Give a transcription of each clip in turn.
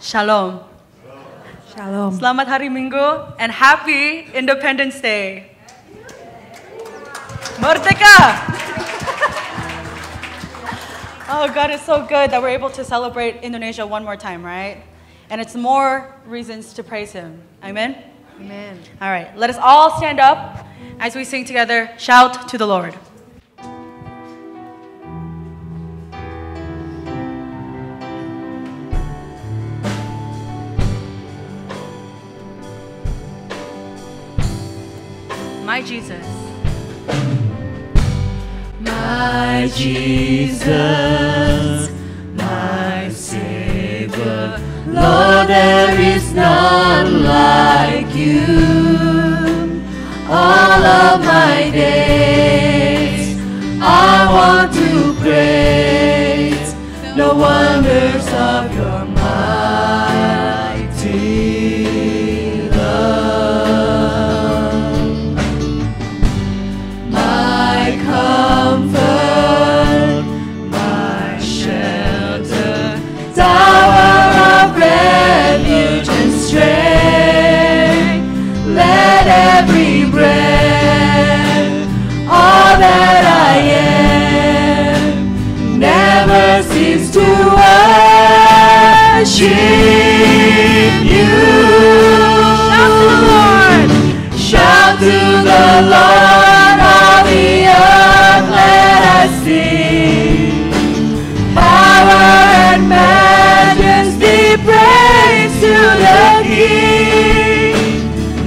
Shalom. Shalom. Selamat Hari Minggu and happy Independence Day. Merdeka! Oh, God is so good that we're able to celebrate Indonesia one more time, right? And it's more reasons to praise Him. Amen? Amen. All right, let us all stand up as we sing together, Shout to the Lord. My Jesus. My Jesus, my Savior, Lord, there is none like you. All of my days, I want to praise the wonders of your mighty love. My comfort, my shelter, tower of refuge and strength. Let every breath, all that I am, never cease to worship you. Shout to the Lord, shout to the Lord, all the earth, let us sing. Power and majesty, praise to the King.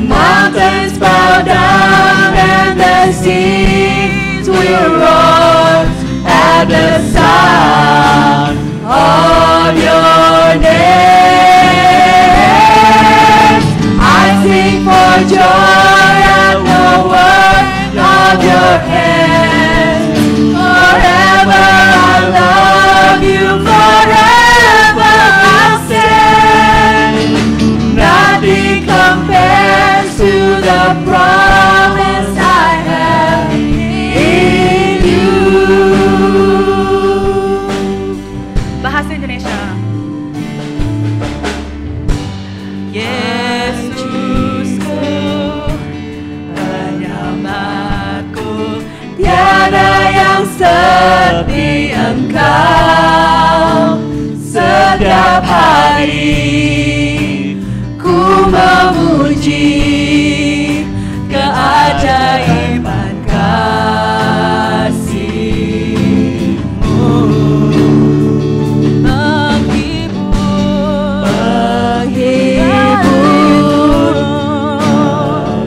Mountains bow down and the seas will roar at the sound of your name. I sing for joy at the word of your hand. Forever I love you, forever I'll stand. Nothing compares to the promise I have in you. Bahasa Indonesia. Yesusku, penyelamatku, Tiada yang seperti Engkau. Setiap hari ku memuji keajaiban kasih-Mu. Penghibur,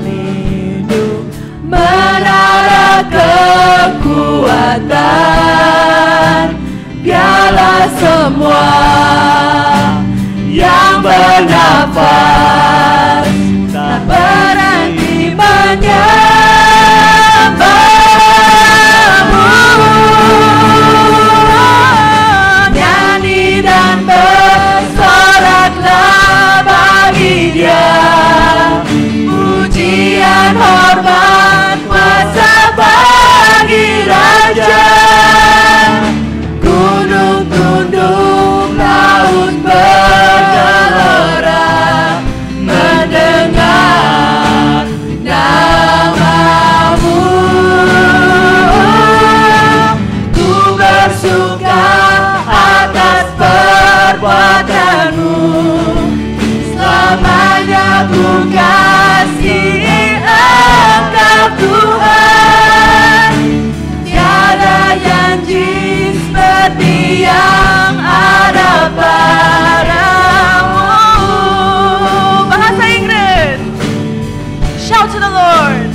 pelindung, menara kekuatan, piala semua yang bernafas, tak berhenti menyembah-Mu. Nyanyi dan bersoraklah bagi Dia, pujian, hormat, kuasa bagi Raja. Gunung tunduk, laut bergelora, mendengar nama-Mu. Ku bersuka atas perbuatan-Mu, selamanya ku kasihi Engkau Tuhan. Tiada janji seperti yang ada padamu. Bahasa Inggris. Shout to the Lord.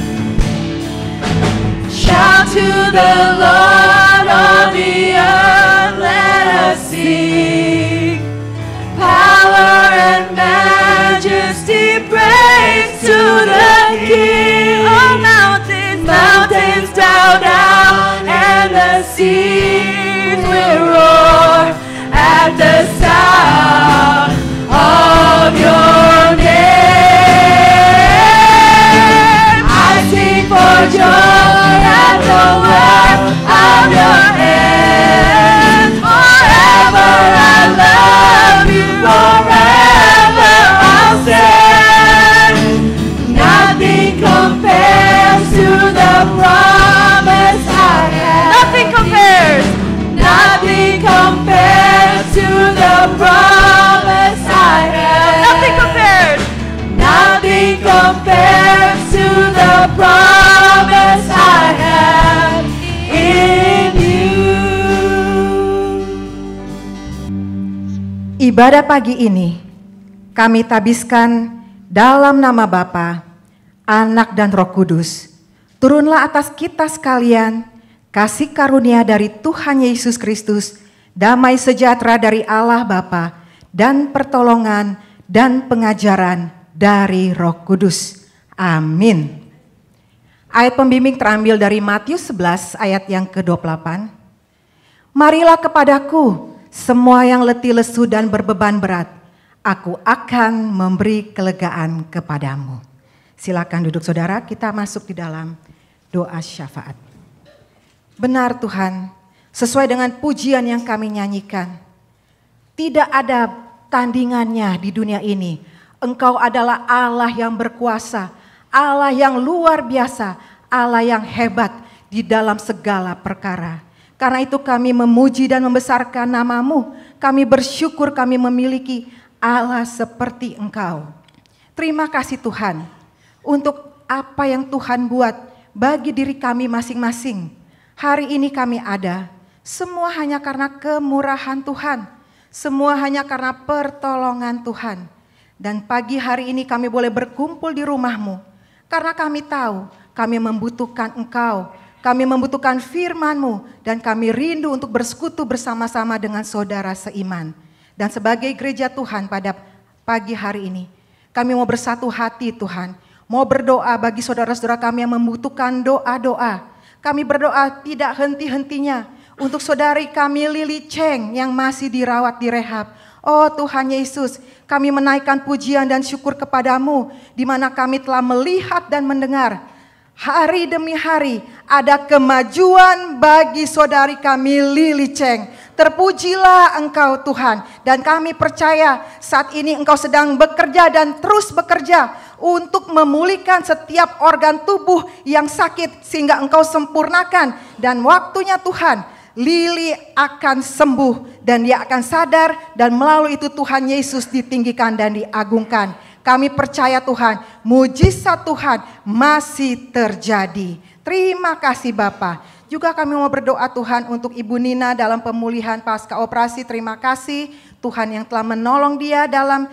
Shout to the Lord, all the earth, let us sing. Power and majesty, praise to the King. All mountains, Mountains bow down and the seas will roar at the sound of your name. I sing for joy at the work of your hands. Forever I love you, forever Ibadah pagi ini kami tabiskan dalam nama Bapa, Anak dan Roh Kudus. Turunlah atas kita sekalian kasih karunia dari Tuhan Yesus Kristus, damai sejahtera dari Allah Bapa, dan pertolongan dan pengajaran dari Roh Kudus. Amin. Ayat pembimbing terambil dari Matius 11 ayat yang ke-28. Marilah kepadaku semua yang letih lesu dan berbeban berat, aku akan memberi kelegaan kepadamu. Silakan duduk saudara, kita masuk di dalam doa syafaat. Benar Tuhan, sesuai dengan pujian yang kami nyanyikan, tidak ada tandingannya di dunia ini. Engkau adalah Allah yang berkuasa, Allah yang luar biasa, Allah yang hebat di dalam segala perkara. Karena itu kami memuji dan membesarkan nama-Mu. Kami bersyukur kami memiliki Allah seperti Engkau. Terima kasih Tuhan untuk apa yang Tuhan buat bagi diri kami masing-masing. Hari ini kami ada, semua hanya karena kemurahan Tuhan. Semua hanya karena pertolongan Tuhan. Dan pagi hari ini kami boleh berkumpul di rumah-Mu. Karena kami tahu kami membutuhkan Engkau. Kami membutuhkan firman-Mu dan kami rindu untuk bersekutu bersama-sama dengan saudara seiman. Dan sebagai gereja Tuhan pada pagi hari ini, kami mau bersatu hati Tuhan. Mau berdoa bagi saudara-saudara kami yang membutuhkan doa-doa. Kami berdoa tidak henti-hentinya untuk saudari kami Lili Cheng yang masih dirawat di rehab. Oh Tuhan Yesus, kami menaikkan pujian dan syukur kepadamu di mana kami telah melihat dan mendengar hari demi hari ada kemajuan bagi saudari kami Lili Cheng. Terpujilah Engkau Tuhan, dan kami percaya saat ini Engkau sedang bekerja dan terus bekerja untuk memulihkan setiap organ tubuh yang sakit sehingga Engkau sempurnakan. Dan waktunya Tuhan, Lili akan sembuh dan dia akan sadar, dan melalui itu Tuhan Yesus ditinggikan dan diagungkan. Kami percaya Tuhan, mujizat Tuhan masih terjadi. Terima kasih Bapa. Juga kami mau berdoa Tuhan untuk Ibu Nina dalam pemulihan pasca operasi. Terima kasih Tuhan yang telah menolong dia dalam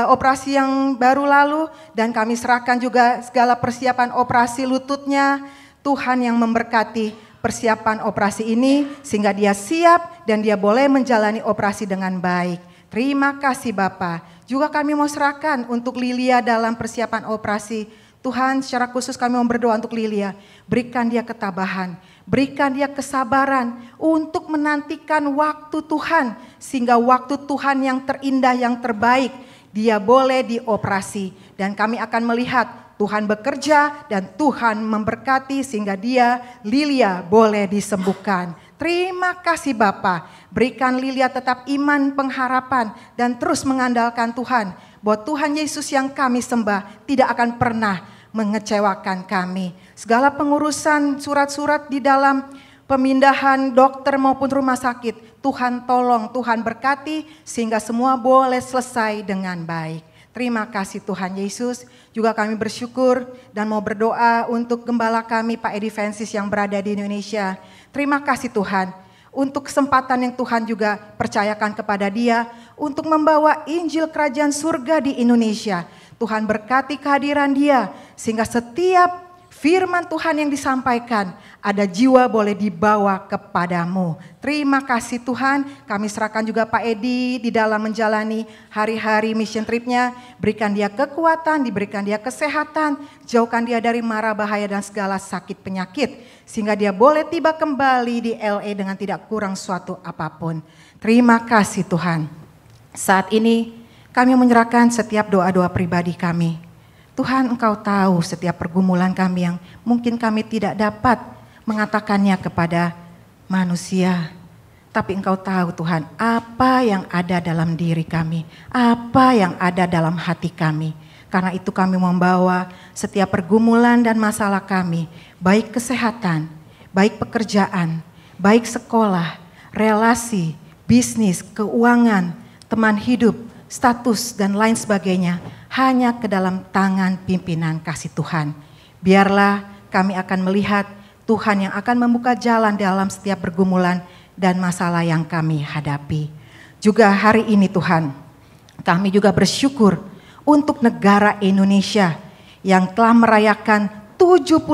operasi yang baru lalu. Dan kami serahkan juga segala persiapan operasi lututnya. Tuhan yang memberkati persiapan operasi ini sehingga dia siap dan dia boleh menjalani operasi dengan baik. Terima kasih Bapa. Juga kami mau serahkan untuk Lilia dalam persiapan operasi. Tuhan, secara khusus kami mau berdoa untuk Lilia. Berikan dia ketabahan, berikan dia kesabaran untuk menantikan waktu Tuhan. Sehingga waktu Tuhan yang terindah, yang terbaik, dia boleh dioperasi. Dan kami akan melihat Tuhan bekerja dan Tuhan memberkati sehingga dia, Lilia, boleh disembuhkan. Terima kasih Bapa. Berikan Lilia tetap iman, pengharapan, dan terus mengandalkan Tuhan. Bahwa Tuhan Yesus yang kami sembah tidak akan pernah mengecewakan kami. Segala pengurusan surat-surat di dalam pemindahan dokter maupun rumah sakit, Tuhan tolong, Tuhan berkati sehingga semua boleh selesai dengan baik. Terima kasih Tuhan Yesus. Juga kami bersyukur dan mau berdoa untuk gembala kami Pak Edi Francis yang berada di Indonesia. Terima kasih Tuhan untuk kesempatan yang Tuhan juga percayakan kepada dia untuk membawa Injil Kerajaan Surga di Indonesia. Tuhan berkati kehadiran dia sehingga setiap firman Tuhan yang disampaikan ada jiwa boleh dibawa kepadamu. Terima kasih Tuhan. Kami serahkan juga Pak Edi di dalam menjalani hari-hari mission tripnya. Berikan dia kekuatan, diberikan dia kesehatan, jauhkan dia dari mara bahaya dan segala sakit penyakit. Sehingga dia boleh tiba kembali di LA dengan tidak kurang suatu apapun. Terima kasih Tuhan. Saat ini kami menyerahkan setiap doa-doa pribadi kami. Tuhan, Engkau tahu setiap pergumulan kami yang mungkin kami tidak dapat mengatakannya kepada manusia. Tapi Engkau tahu Tuhan apa yang ada dalam diri kami, apa yang ada dalam hati kami. Karena itu kami membawa setiap pergumulan dan masalah kami, baik kesehatan, baik pekerjaan, baik sekolah, relasi, bisnis, keuangan, teman hidup, status dan lain sebagainya, hanya ke dalam tangan pimpinan kasih Tuhan. Biarlah kami akan melihat Tuhan yang akan membuka jalan dalam setiap pergumulan dan masalah yang kami hadapi. juga hari ini Tuhan, kami juga bersyukur untuk negara Indonesia yang telah merayakan 79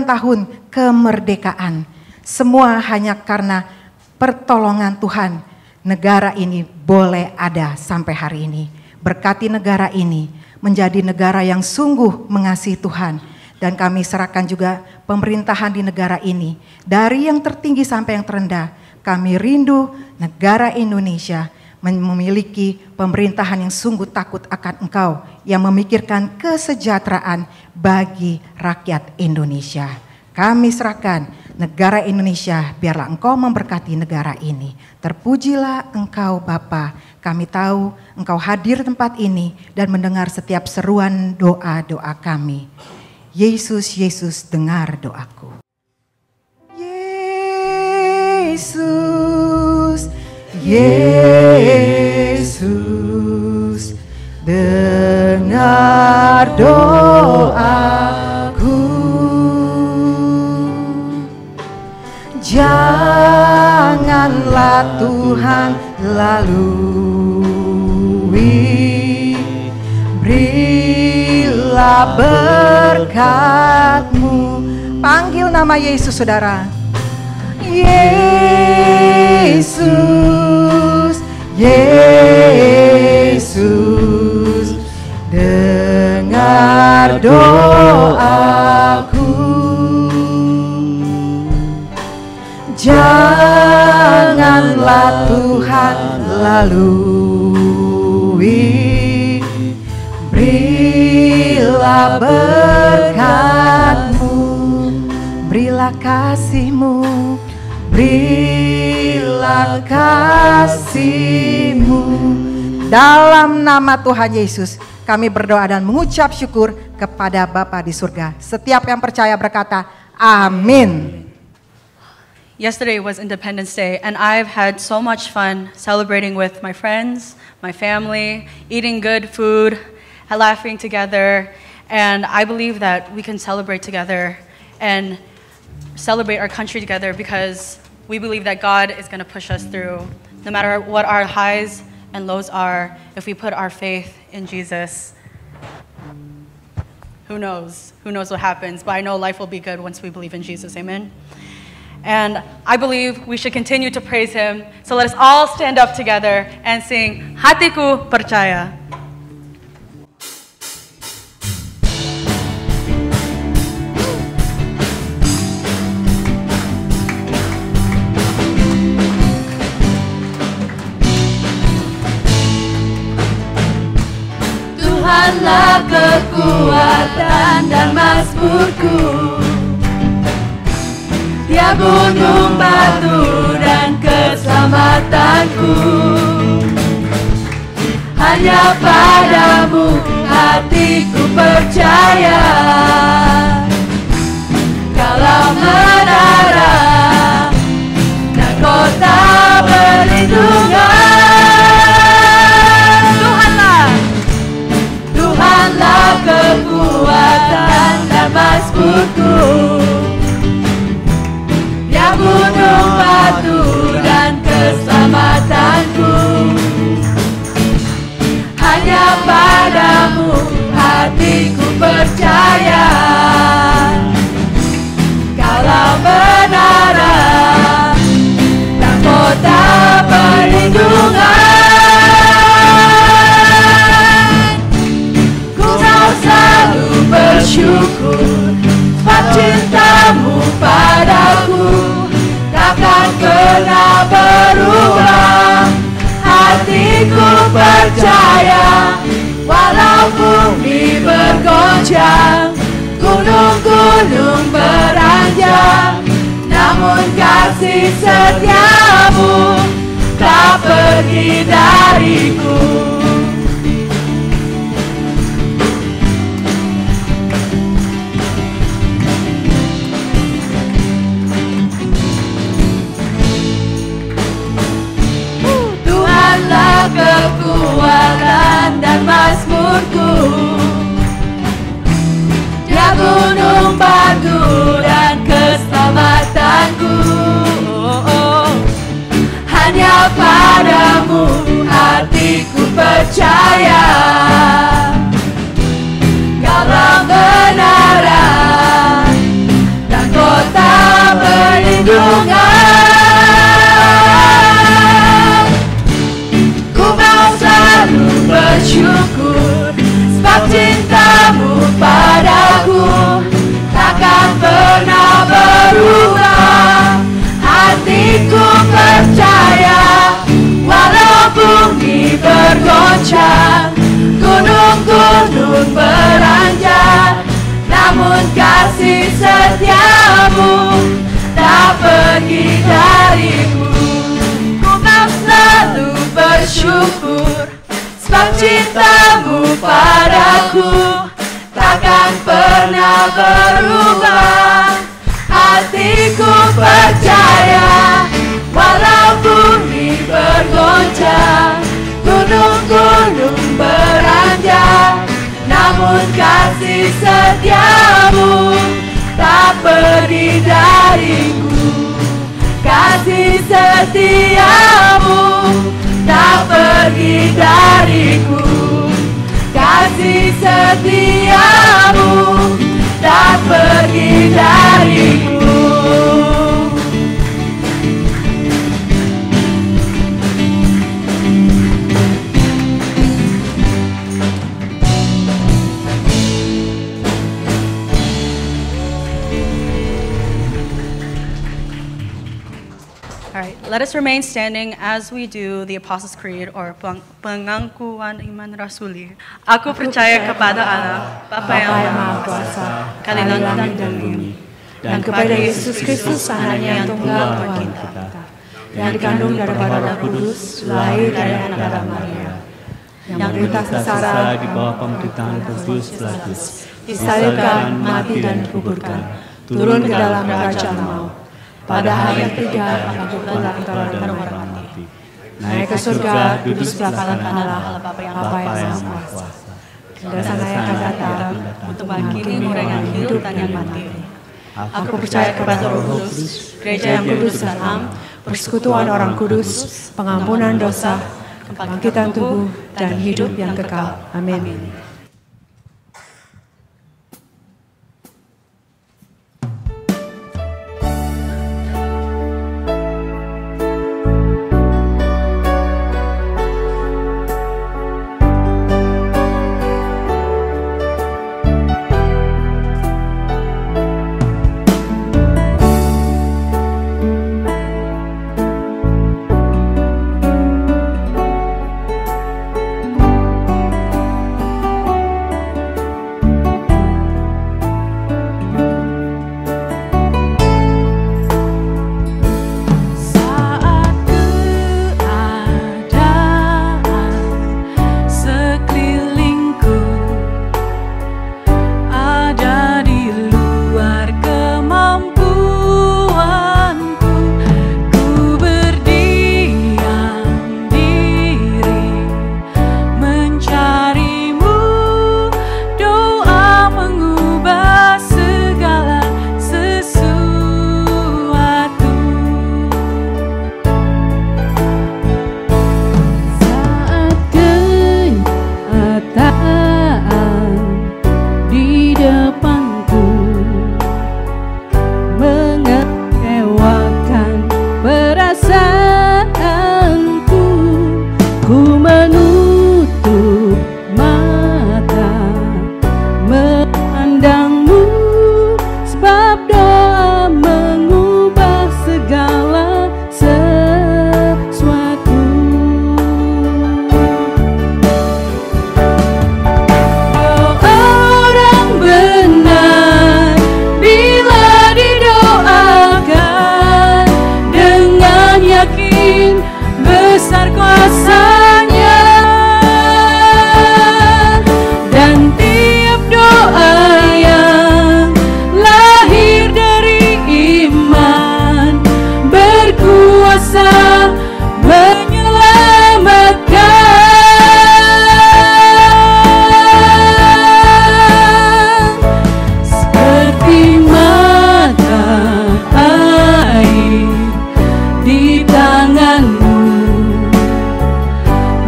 tahun kemerdekaan. Semua hanya karena pertolongan Tuhan, negara ini boleh ada sampai hari ini. Berkati negara ini menjadi negara yang sungguh mengasihi Tuhan. Dan kami serahkan juga pemerintahan di negara ini. Dari yang tertinggi sampai yang terendah, kami rindu negara Indonesia memiliki pemerintahan yang sungguh takut akan Engkau, yang memikirkan kesejahteraan bagi rakyat Indonesia. Kami serahkan negara Indonesia, biarlah Engkau memberkati negara ini. Terpujilah Engkau Bapa. Kami tahu Engkau hadir di tempat ini dan mendengar setiap seruan doa-doa kami. Yesus, Yesus, dengar doaku. Yesus, Yesus, dengar doaku. Janganlah Tuhan lalui, berilah berkat-Mu. Panggil nama Yesus, saudara. Yesus, Yesus, dengar doaku. Janganlah Tuhan lalui, berilah berkat-Mu, berilah kasih-Mu, berilah kasih-Mu. Dalam nama Tuhan Yesus, kami berdoa dan mengucap syukur kepada Bapa di surga. Setiap yang percaya berkata, amin. Yesterday was Independence Day, and I've had so much fun celebrating with my friends, my family, eating good food, laughing together, and I believe that we can celebrate together and celebrate our country together because we believe that God is going to push us through, no matter what our highs and lows are. If we put our faith in Jesus, who knows what happens, but I know life will be good once we believe in Jesus. Amen. And I believe we should continue to praise Him. So let us all stand up together and sing Hatiku Percaya. Tuhanlah kekuatan dan mazmurku, Dia gunung batu dan keselamatanku. Hanya padamu hatiku percaya, Kaulah menara dan kota perlindungan. Tuhanlah kekuatan dan mazmurku, gunung batu dan keselamatanku. Hanya padamu hatiku percaya, Kaulah menara dan kota perlindungan. Ku mau selalu bersyukur sebab cintamu padaku takkan pernah berubah. Hatiku percaya, walau bumi bergoncang, gunung-gunung beranjak, namun kasih setiamu tak pergi dariku. Kekuatan dan mazmurku, Dia gunung batu dan keselamatanku. Hanya padamu percaya Kaulah kebenaran dan kota perlindungan. Ku mau selalu bersyukur sebab cintamu padaku takkan pernah berubah. Hatiku percaya walau bumi bergoncang, gunung-gunung beranjak, namun kasih setiamu tak pergi dariku. Ku mau selalu bersyukur sebab cintamu padaku takkan pernah berubah. Hatiku percaya walau bumi bergoncang, gunung-gunung beranjak, namun kasih setiamu tak pergi dariku. Kasih setiamu tak pergi dariku. Kasih setiamu tak pergi dariku. All right, let us remain standing as we do the Apostles' Creed or pengakuan iman rasuli. Aku percaya kepada Allah, Bapa yang Maha Kuasa, Kalilan langit dan bumi, dan kepada Yesus Kristus anaknya yang tunggal Tuhan kita, yang dikandung daripada Roh Kudus, lahir dari anak Adam Maria, yang menderita sengsara di bawah pemerintahan Pontius Pilatus, disalibkan, mati dan dikuburkan, turun ke dalam kerajaan maut. Pada hari ketiga aku pulang dari orang mati, naik ke surga, duduk sebelah kanan Allah Bapa yang Maha Kuasa. Dan Sang yang akan datang untuk menghakimi orang yang hidup dan yang mati. Aku percaya kepada Roh Kudus, gereja yang kudus dan am, persekutuan orang kudus, pengampunan dosa, kebangkitan tubuh dan hidup yang kekal. Amin.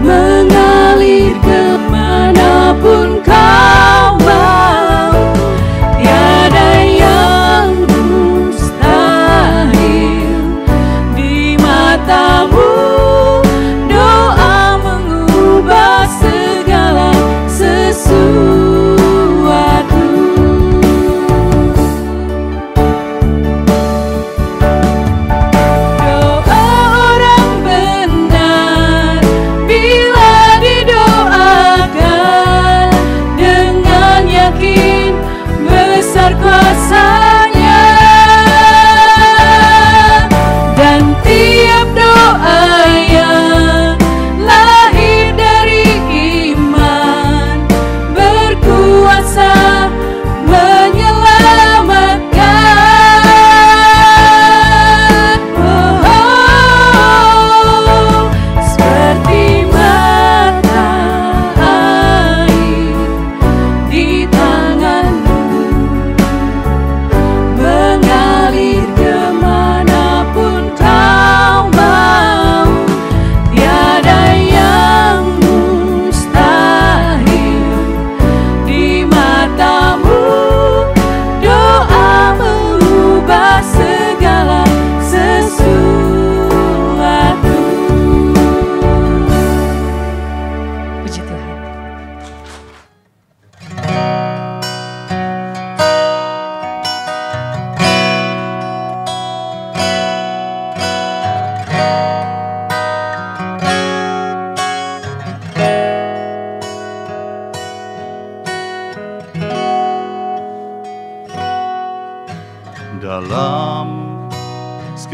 mengalir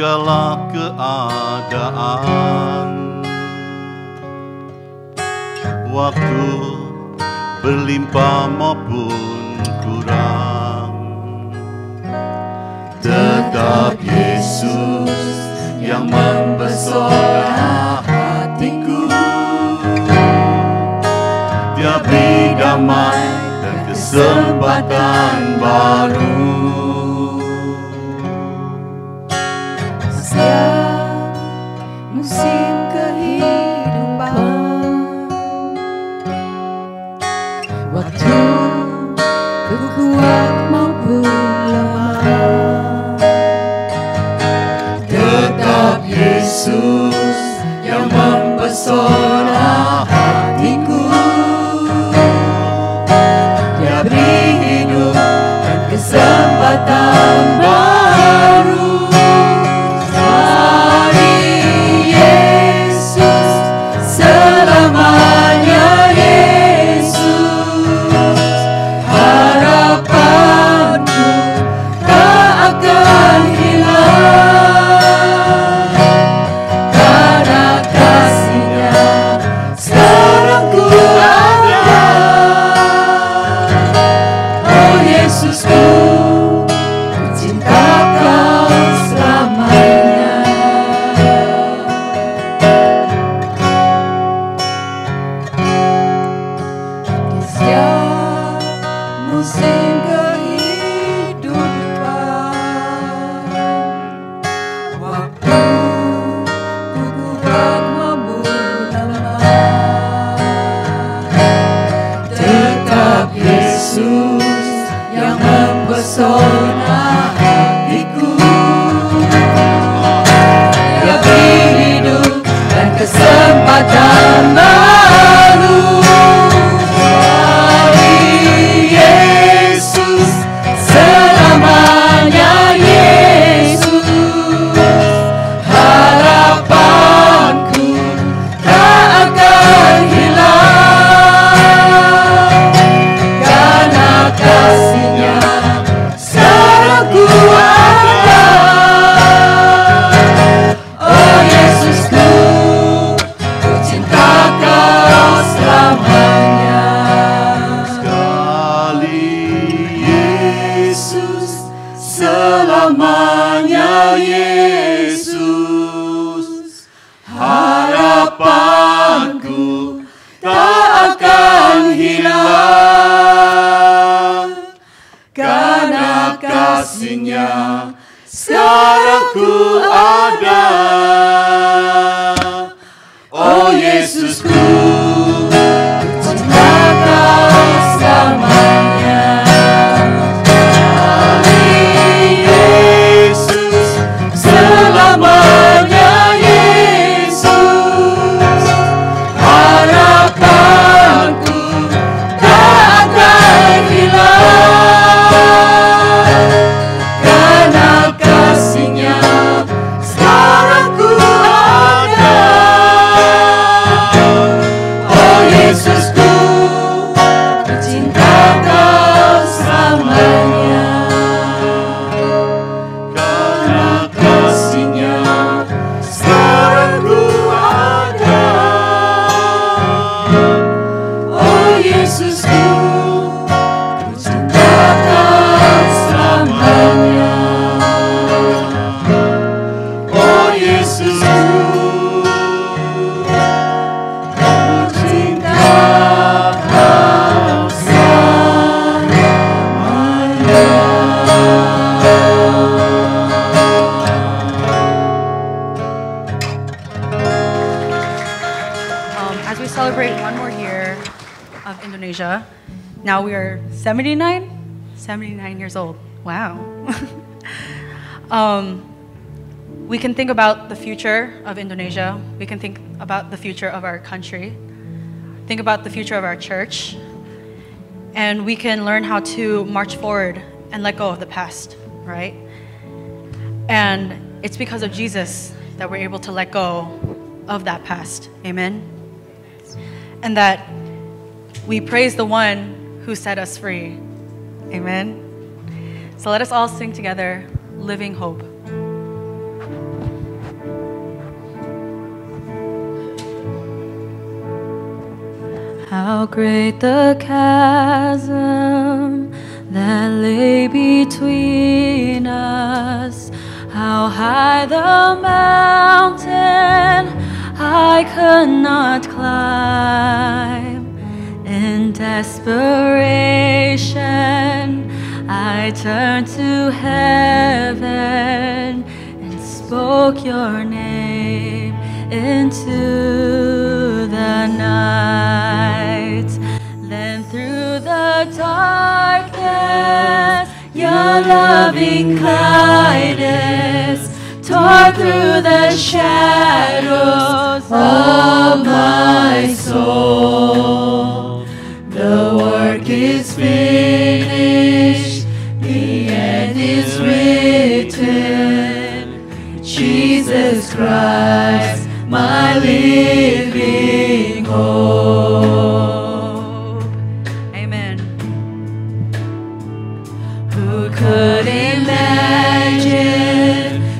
segala keadaan. Waktu berlimpah maupun kurang, tetap Yesus yang mempesona hatiku. Dia beri damai dan kesempatan baru. Setiap musim kehidupan, waktu kuat maupun lemah, tetap Yesus yang mempesona hatiku. Dia beri hidup dan kesempatan baru. Hari Yesus, selamanya Yesus, harapanku tak akan hilang. Karena kasih-Nya sekarang ku ada. Oh Yesusku, ku cinta Kau selamanya. di setiap musim kehidupan, waktu kuat maupun lemah, Tetap Yesus yang mempesona hatiku. Dia beri hidup dan kesempatan baru. Hari Yesus, selamanya Yesus, harapanku tak akan hilang. Karena kasih-Nya sekarang ku ada. Oh Yesusku, ku cinta Kau selamanya. Sekali Yesus, selamanya Yesus, harapanku tak akan hilang. Karena kasih-Nya sekarang ku ada. Oh Yesusku, ku cinta Kau selamanya. Hari Yesus, selamanya Yesus, harapanku tak akan hilang. Karena kasih-Nya sekarang ku ada. Oh Yesusku, ku cinta Kau selamanya. Karena kasih-Nya sekarang ku ada. Oh Yesusku, ku cinta Kau selamanya. Oh Yesusku, ku cinta Kau As we celebrate one more year of Indonesia, now we are 79 years old. Wow. We can think about the future of Indonesia. We can think about the future of our country. Think about the future of our church. And we can learn how to march forward and let go of the past, right? And it's because of Jesus that we're able to let go of that past. Amen? And that we praise the one who set us free. Amen? So let us all sing together, Living Hope. How great the chasm that lay between us. How high the mountain I could not climb. In desperation, I turned to heaven and spoke your name into the night. Then through the darkness, your loving kindness tore through the shadows of my soul. The work is finished, the end is written. Jesus Christ, my living hope. Amen. Who could imagine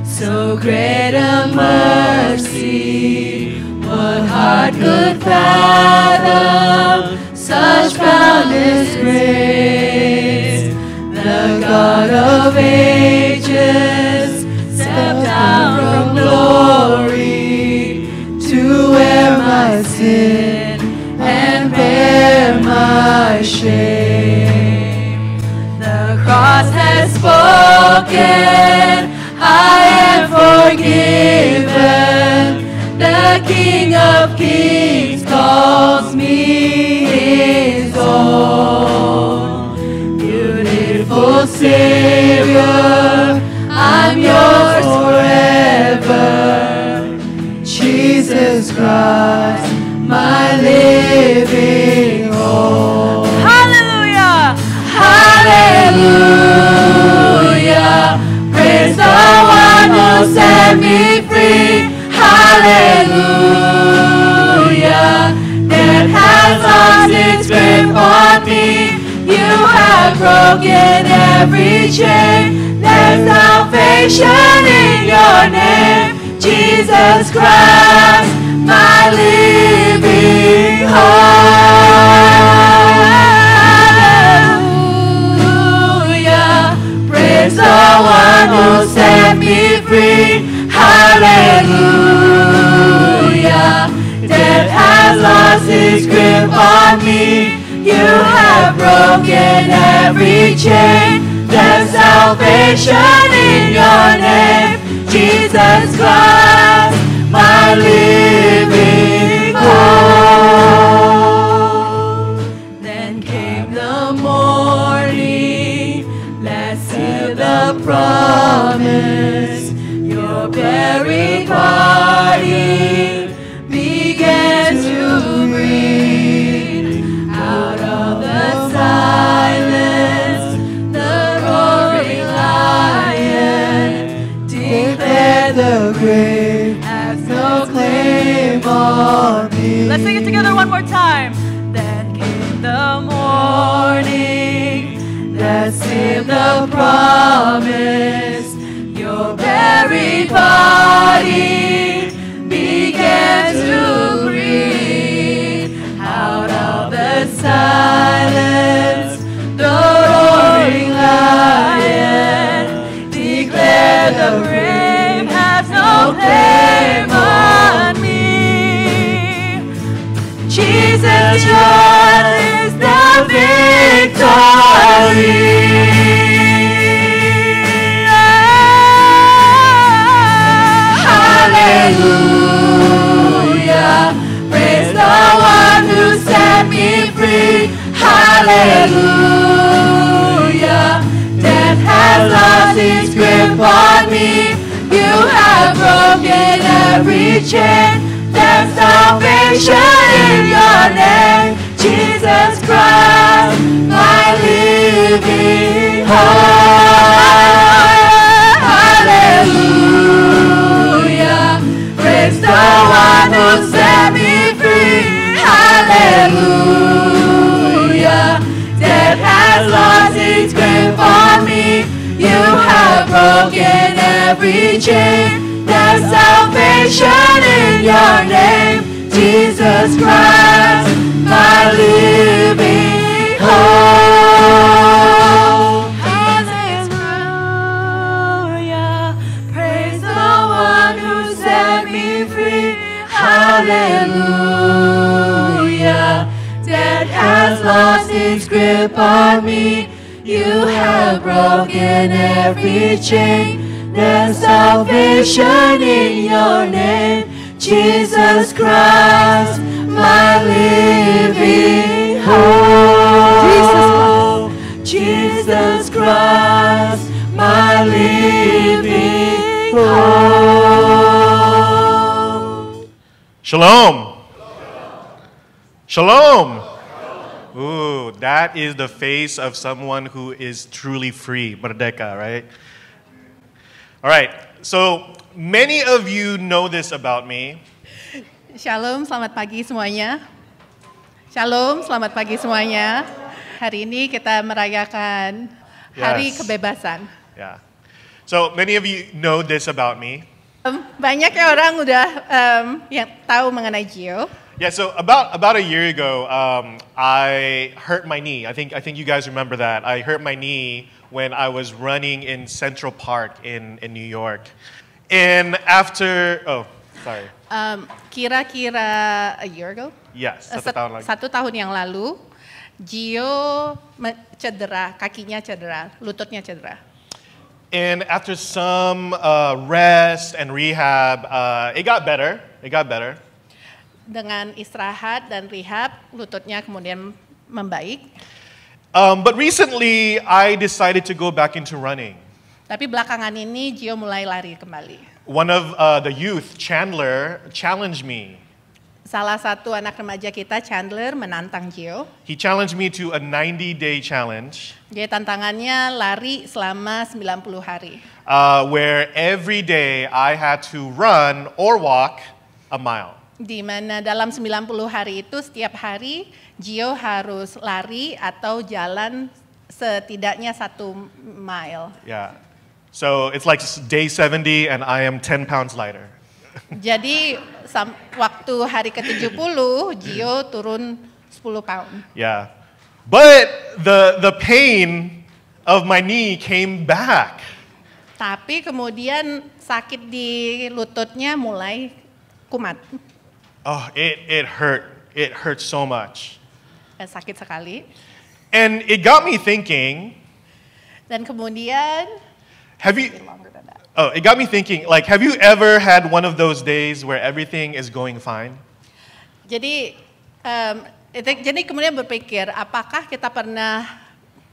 so great a mercy? What heart could fathom such boundless grace? The God of ages stepped down from glory to wear my sin and bear my shame. The cross has spoken, I am forgiven. The King of Kings calls me his own. Beautiful Savior, I'm yours forever. Jesus Christ, my living hope. Hallelujah! Hallelujah! Praise the one who set me free. Hallelujah! Death has lost its grip on me. You have broken every chain. There's salvation in your name. Jesus Christ, my living hallelujah. Praise the one who set me free. Hallelujah. Death has lost its grip on me. You have broken every chain. There's salvation in your name. Jesus Christ, my living hope. Then came the morning that sealed the promise. Your very body began to breathe. Out of the silence, the roaring lion declared the grave has no claim on me. Let's sing it together one more time. Then came the morning that sealed the promise. Your very body began to breathe. Out of the silence, the roaring lion declared the grave has no claim on me. Jesus, yours is the victory. Hallelujah. Praise the one who set me free. Hallelujah. Death has lost its grip on me. You have broken every chain. There's salvation in your name. Jesus Christ, my living hope. Hallelujah. Praise the one who set me free. Hallelujah. Death has lost its grip on me. You have broken every chain. There's salvation in your name. Jesus Christ, my living hope. Hallelujah. Praise the one who set me free. Hallelujah. Death has lost its grip on me. You have broken every chain. There's salvation in your name, Jesus Christ, my living hope. Jesus Christ, my living hope. Shalom. Shalom. Ooh, that is the face of someone who is truly free, merdeka, right? All right, so many of you know this about me. Shalom, selamat pagi semuanya. Shalom, selamat pagi semuanya. Hari ini kita merayakan Hari Kebebasan. Yeah. So many of you know this about me. Banyak ya orang udah yang tahu mengenai Gio. Yeah, so about a year ago, I hurt my knee. I think you guys remember that. I hurt my knee when I was running in Central Park in New York. And after, Kira-kira a year ago? Yes, 1 tahun lagi. 1 tahun yang lalu, Gio cedera, kakinya cedera, lututnya cedera. And after some rest and rehab, it got better. Dengan istirahat dan rehab, lututnya kemudian membaik. But recently, I decided to go back into running. Tapi belakangan ini Gio mulai lari kembali. One of the youth, Chandler, challenged me. Salah satu anak remaja kita, Chandler, menantang Gio. He challenged me to a 90-day challenge. Jadi tantangannya lari selama 90 hari. Where every day I had to run or walk a mile. Di mana dalam 90 hari itu setiap hari Gio harus lari atau jalan setidaknya 1 mile. Yeah. So it's like day 70 and I am 10 pounds lighter. Jadi waktu hari ke-70 Gio turun 10 pound. Yeah. But the pain of my knee came back. Tapi kemudian sakit di lututnya mulai kumat. Oh, it hurt. It hurt so much. Sakit sekali. And it got me thinking. Dan kemudian it got me thinking, like, have you ever had one of those days where everything is going fine? Jadi kemudian berpikir, apakah kita pernah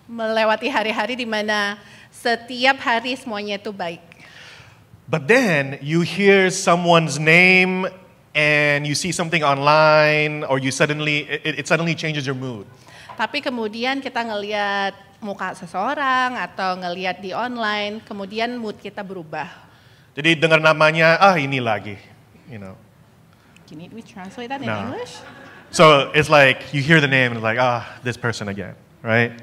melewati hari-hari di mana setiap hari semuanya itu baik? But then you hear someone's name and you see something online, or you it suddenly changes your mood. Tapi kemudian kita ngelihat muka seseorang atau ngelihat di online, kemudian mood kita berubah. Jadi dengar namanya, ini lagi, you know. Can we translate that in English? So it's like you hear the name and it's like, this person again, right?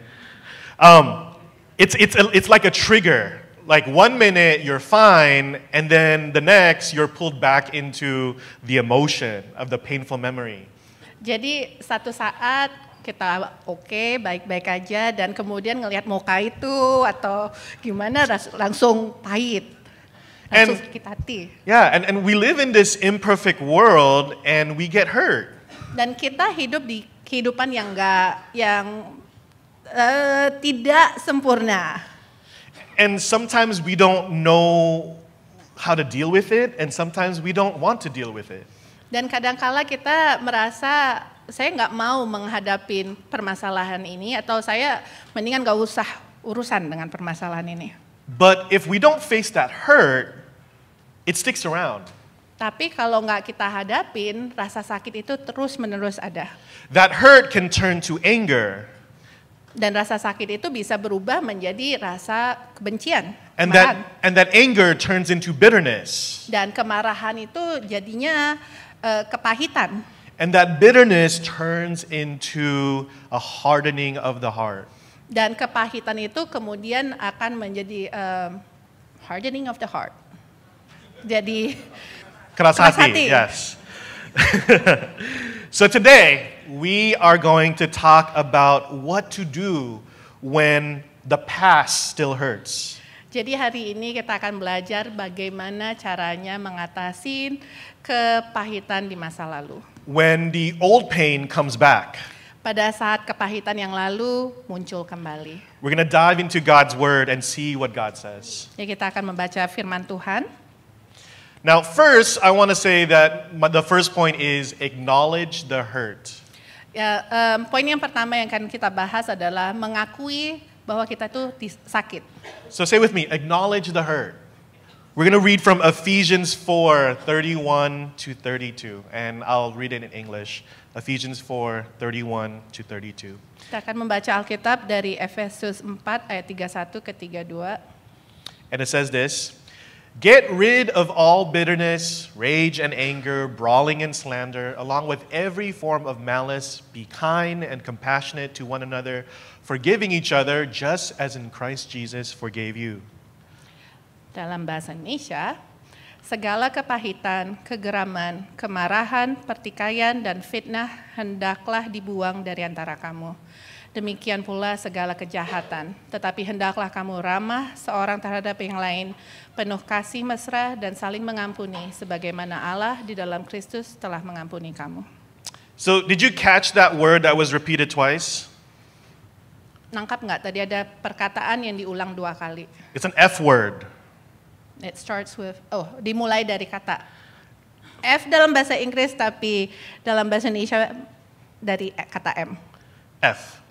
It's like a trigger. Like 1 minute you're fine, and then the next you're pulled back into the emotion of the painful memory. Jadi satu saat kita oke, baik-baik aja, dan kemudian ngelihat muka itu atau gimana langsung pahit, langsung sakit hati. Yeah, and we live in this imperfect world and we get hurt. Dan kita hidup di kehidupan yang tidak sempurna. And sometimes we don't know how to deal with it, and sometimes we don't want to deal with it. Dan kadangkala kita merasa saya nggak mau menghadapi permasalahan ini, atau saya mendingan nggak usah urusan dengan permasalahan ini. But if we don't face that hurt, it sticks around. Tapi kalau nggak kita hadapin, rasa sakit itu terus-menerus ada. That hurt can turn to anger. Dan rasa sakit itu bisa berubah menjadi rasa kebencian. And that anger turns into bitterness. Dan kemarahan itu jadinya kepahitan. And that bitterness turns into a hardening of the heart. Dan kepahitan itu kemudian akan menjadi hardening of the heart. Jadi keras hati. Yes. So today, we are going to talk about what to do when the past still hurts. Jadi hari ini kita akan belajar bagaimana caranya mengatasi kepahitan di masa lalu. When the old pain comes back. Pada saat kepahitan yang lalu muncul kembali. We're going to dive into God's word and see what God says. Jadi kita akan membaca firman Tuhan. Now, first, I want to say that the first point is acknowledge the hurt. Ya, poin yang pertama yang akan kita bahas adalah mengakui bahwa kita tuh sakit. So say with me, acknowledge the hurt. We're going to read from Ephesians 4:31 to 32, and I'll read it in English. Ephesians 4:31 to 32. Kita akan membaca Alkitab dari Efesus 4 ayat 31 ke 32. And it says this, get rid of all bitterness, rage and anger, brawling and slander, along with every form of malice. Be kind and compassionate to one another, forgiving each other just as in Christ Jesus forgave you. Dalam bahasa Indonesia, segala kepahitan, kegeraman, kemarahan, pertikaian, dan fitnah hendaklah dibuang dari antara kamu. Demikian pula segala kejahatan, tetapi hendaklah kamu ramah seorang terhadap yang lain, penuh kasih mesra dan saling mengampuni, sebagaimana Allah di dalam Kristus telah mengampuni kamu. So did you catch that word that was repeated twice? Nangkap nggak? Tadi ada perkataan yang diulang 2 kali. It's an F word. It starts with, dimulai dari kata F dalam bahasa Inggris, tapi dalam bahasa Indonesia dari kata M. F.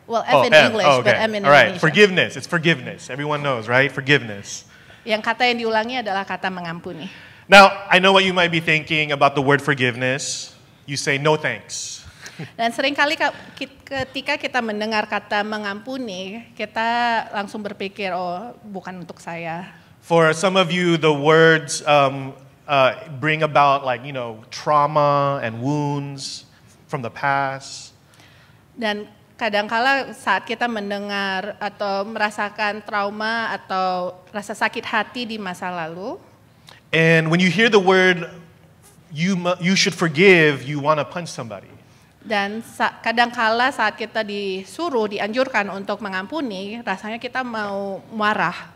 Well, F in English, okay. but M in All right, Indonesia. forgiveness. It's forgiveness. Everyone knows, right? Forgiveness. Yang kata yang diulangi adalah kata mengampuni. Now, I know what you might be thinking about the word forgiveness. You say, no thanks. Dan seringkali ketika kita mendengar kata mengampuni, kita langsung berpikir, oh bukan untuk saya. For some of you, the words bring about trauma and wounds from the past. Dan kadangkala saat kita mendengar atau merasakan trauma atau rasa sakit hati di masa lalu, and when you hear the word you should forgive, you want to punch somebody. Dan kadangkala saat kita dianjurkan untuk mengampuni, rasanya kita mau marah.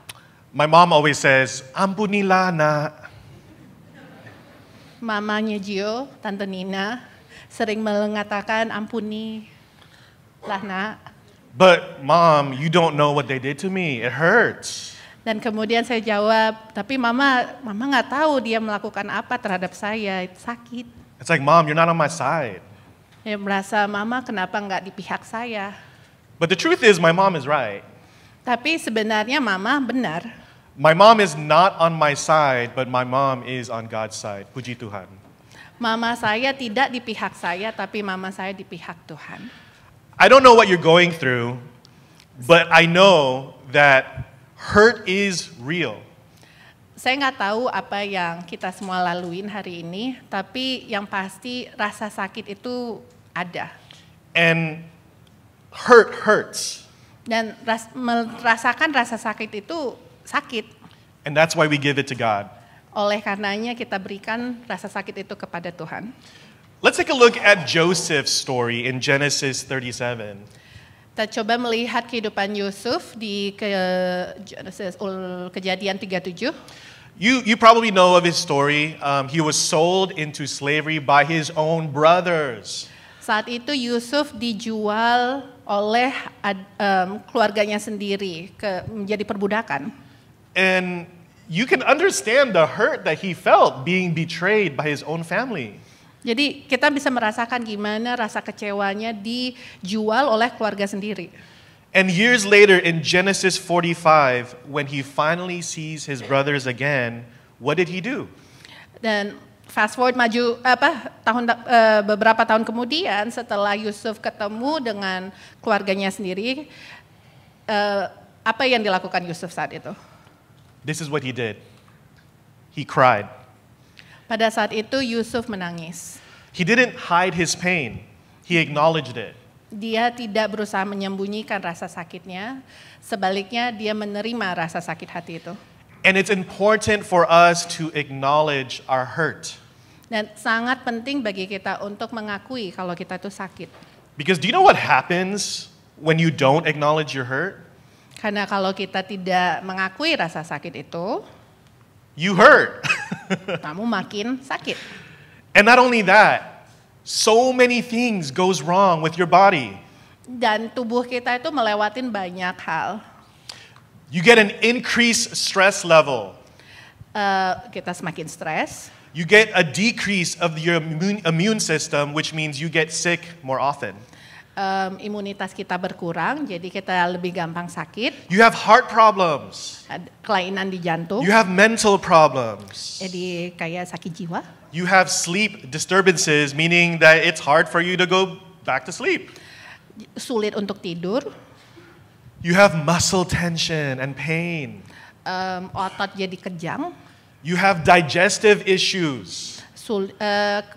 My mom always says, ampunilah nak. Mamanya Gio, Tante Nina, sering mengatakan ampuni lah nak. But mom, you don't know what they did to me. It hurts. Dan kemudian saya jawab, tapi mama nggak tahu dia melakukan apa terhadap saya, itu sakit. It's like, mom, you're not on my side. Dia merasa, mama kenapa nggak di pihak saya? But the truth is, my mom is right. Tapi sebenarnya mama benar. My mom is not on my side, but my mom is on God's side. Puji Tuhan. Mama saya tidak di pihak saya, tapi mama saya di pihak Tuhan. I don't know what you're going through, but I know that hurt is real. Saya nggak tahu apa yang kita semua laluin hari ini, tapi yang pasti rasa sakit itu ada. And hurt hurts. Dan merasakan rasa sakit itu sakit. And that's why we give it to God. Oleh karenanya kita berikan rasa sakit itu kepada Tuhan. Let's take a look at Joseph's story in Genesis 37. Kita coba melihat kehidupan Yusuf di Kejadian 37. You probably know of his story. He was sold into slavery by his own brothers. Saat itu Yusuf dijual oleh keluarganya sendiri menjadi perbudakan. And you can understand the hurt that he felt being betrayed by his own family. Jadi kita bisa merasakan gimana rasa kecewanya dijual oleh keluarga sendiri. And years later in Genesis 45, when he finally sees his brothers again, what did he do? Dan fast forward beberapa tahun kemudian setelah Yusuf ketemu dengan keluarganya sendiri, apa yang dilakukan Yusuf saat itu? This is what he did. He cried. Pada saat itu Yusuf menangis. He didn't hide his pain. He acknowledged it. Dia tidak berusaha menyembunyikan rasa sakitnya, sebaliknya dia menerima rasa sakit hati itu. And it's important for us to acknowledge our hurt. Dan sangat penting bagi kita untuk mengakui kalau kita itu sakit. Because do you know what happens when you don't acknowledge your hurt? Karena kalau kita tidak mengakui rasa sakit itu, You hurt. kamu makin sakit. And not only that, so many things goes wrong with your body. Dan tubuh kita itu melewatin banyak hal. You get an increased stress level. Kita semakin stres. You get a decrease of your immune system, which means you get sick more often. Imunitas kita berkurang, jadi kita lebih gampang sakit. You have heart problems. Kelainan di jantung. You have mental problems. Jadi kayak sakit jiwa. You have sleep disturbances, meaning that it's hard for you to go back to sleep. Sulit untuk tidur. You have muscle tension and pain. Otot jadi kejang. You have digestive issues.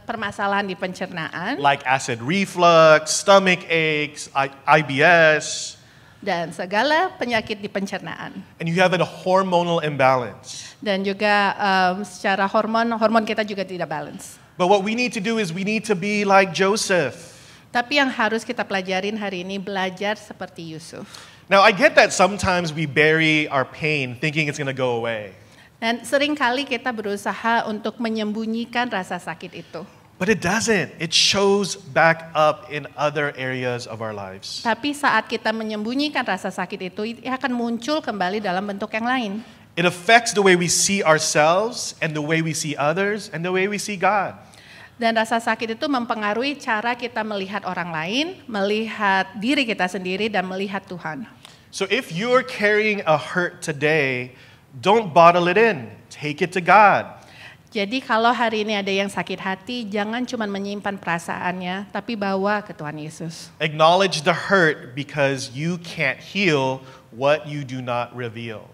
Permasalahan di pencernaan. Like acid reflux, stomach aches, IBS. Dan segala penyakit di pencernaan. And you have a hormonal imbalance. Dan juga secara hormon kita juga tidak balance. But what we need to do is we need to be like Joseph. Tapi yang harus kita pelajarin hari ini, belajar seperti Yusuf. Now I get that sometimes we bury our pain thinking it's going to go away. Dan seringkali kita berusaha untuk menyembunyikan rasa sakit itu. But it doesn't. It shows back up in other areas of our lives. Tapi saat kita menyembunyikan rasa sakit itu akan muncul kembali dalam bentuk yang lain. It affects the way we see ourselves and the way we see others and the way we see God. Dan rasa sakit itu mempengaruhi cara kita melihat orang lain, melihat diri kita sendiri, dan melihat Tuhan. So if you're carrying a hurt today, don't bottle it in. Take it to God. Jadi kalau hari ini ada yang sakit hati, jangan cuma menyimpan perasaannya, tapi bawa ke Tuhan Yesus. Acknowledge the hurt because you can't heal what you do not reveal.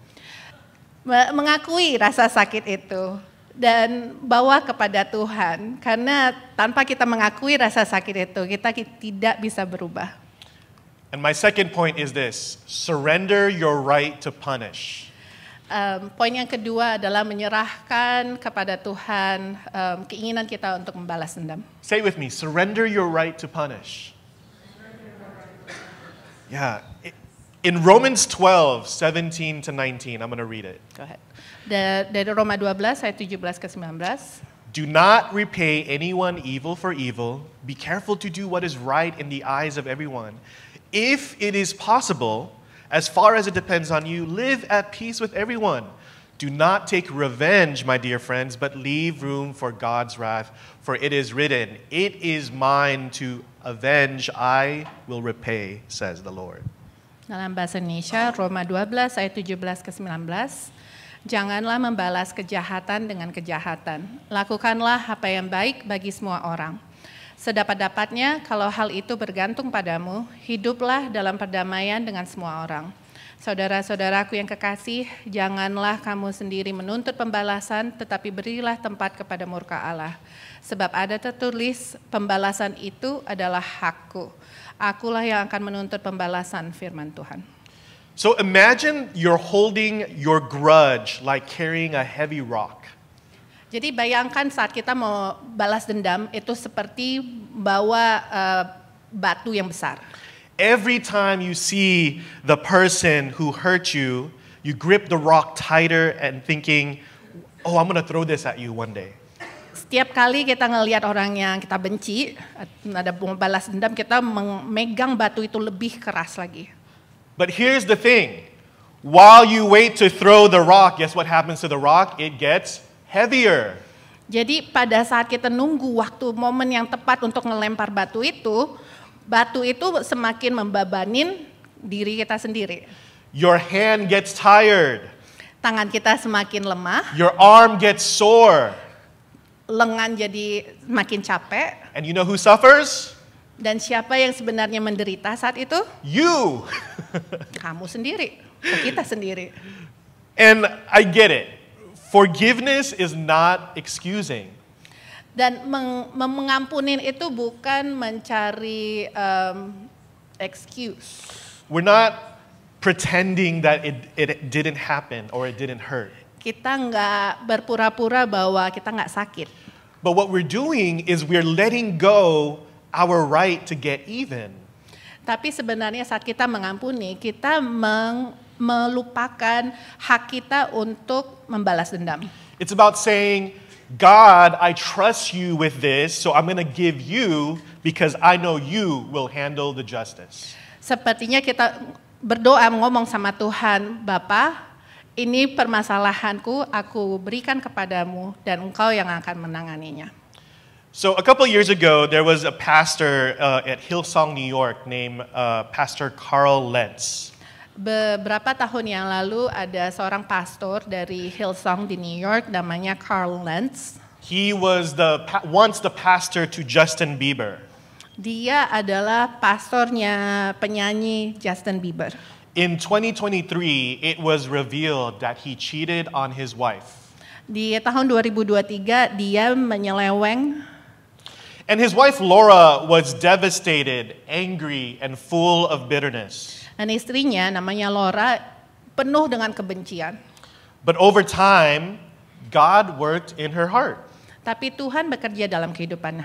Mengakui rasa sakit itu dan bawa kepada Tuhan, karena tanpa kita mengakui rasa sakit itu, kita tidak bisa berubah. And my second point is this: surrender your right to punish. Poin yang kedua adalah menyerahkan kepada Tuhan keinginan kita untuk membalas dendam. Say it with me: surrender your right to punish. Yeah. In Romans 12:17 to 19, I'm going to read it. Go ahead. Dari Roma 12 ayat 17 ke 19. Do not repay anyone evil for evil. Be careful to do what is right in the eyes of everyone. If it is possible, as far as it depends on you, live at peace with everyone. Do not take revenge, my dear friends, but leave room for God's wrath. For it is written, "It is mine to avenge, I will repay," says the Lord. Dalam bahasa Indonesia, Roma 12 ayat 17 ke 19. Janganlah membalas kejahatan dengan kejahatan. Lakukanlah apa yang baik bagi semua orang. Sedapat-dapatnya, kalau hal itu bergantung padamu, hiduplah dalam perdamaian dengan semua orang. Saudara-saudaraku yang kekasih, janganlah kamu sendiri menuntut pembalasan, tetapi berilah tempat kepada murka Allah. Sebab ada tertulis, pembalasan itu adalah hakku. Akulah yang akan menuntut pembalasan, firman Tuhan. So imagine you're holding your grudge like carrying a heavy rock. Jadi bayangkan saat kita mau balas dendam itu seperti bawa batu yang besar. Every time you see the person who hurt you, you grip the rock tighter and thinking, "Oh, I'm going to throw this at you one day." Setiap kali kita ngelihat orang yang kita benci, ada balas dendam, kita memegang batu itu lebih keras lagi. But here's the thing. While you wait to throw the rock, guess what happens to the rock? It gets heavier. Jadi pada saat kita nunggu waktu momen yang tepat untuk ngelempar batu itu semakin membebanin diri kita sendiri. Your hand gets tired. Tangan kita semakin lemah. Your arm gets sore. Lengan jadi makin capek. And you know who suffers? Dan siapa yang sebenarnya menderita saat itu? You. Kamu sendiri, kita sendiri. And I get it. Forgiveness is not excusing. Dan mengampunin itu bukan mencari excuse. We're not pretending that it didn't happen or it didn't hurt. Kita nggak berpura-pura bahwa kita nggak sakit. But what we're doing is we're letting go our right to get even. Tapi sebenarnya saat kita mengampuni, kita melupakan hak kita untuk membalas dendam. It's about saying, God, I trust you with this, so I'm going to give you because I know you will handle the justice. Sepertinya kita berdoa ngomong sama Tuhan, Bapa, ini permasalahanku, aku berikan kepadamu dan engkau yang akan menanganinya. So a couple years ago, there was a pastor at Hillsong, New York named Pastor Carl Lentz. Beberapa tahun yang lalu ada seorang pastor dari Hillsong di New York namanya Carl Lentz. He was once the pastor to Justin Bieber. Dia adalah pastornya penyanyi Justin Bieber. In 2023, it was revealed that he cheated on his wife. Di tahun 2023 dia menyeleweng. And his wife Laura was devastated, angry, and full of bitterness. Dan istrinya namanya Laura penuh dengan kebencian. But over time, God worked in her heart. Tapi Tuhan bekerja dalam kehidupannya.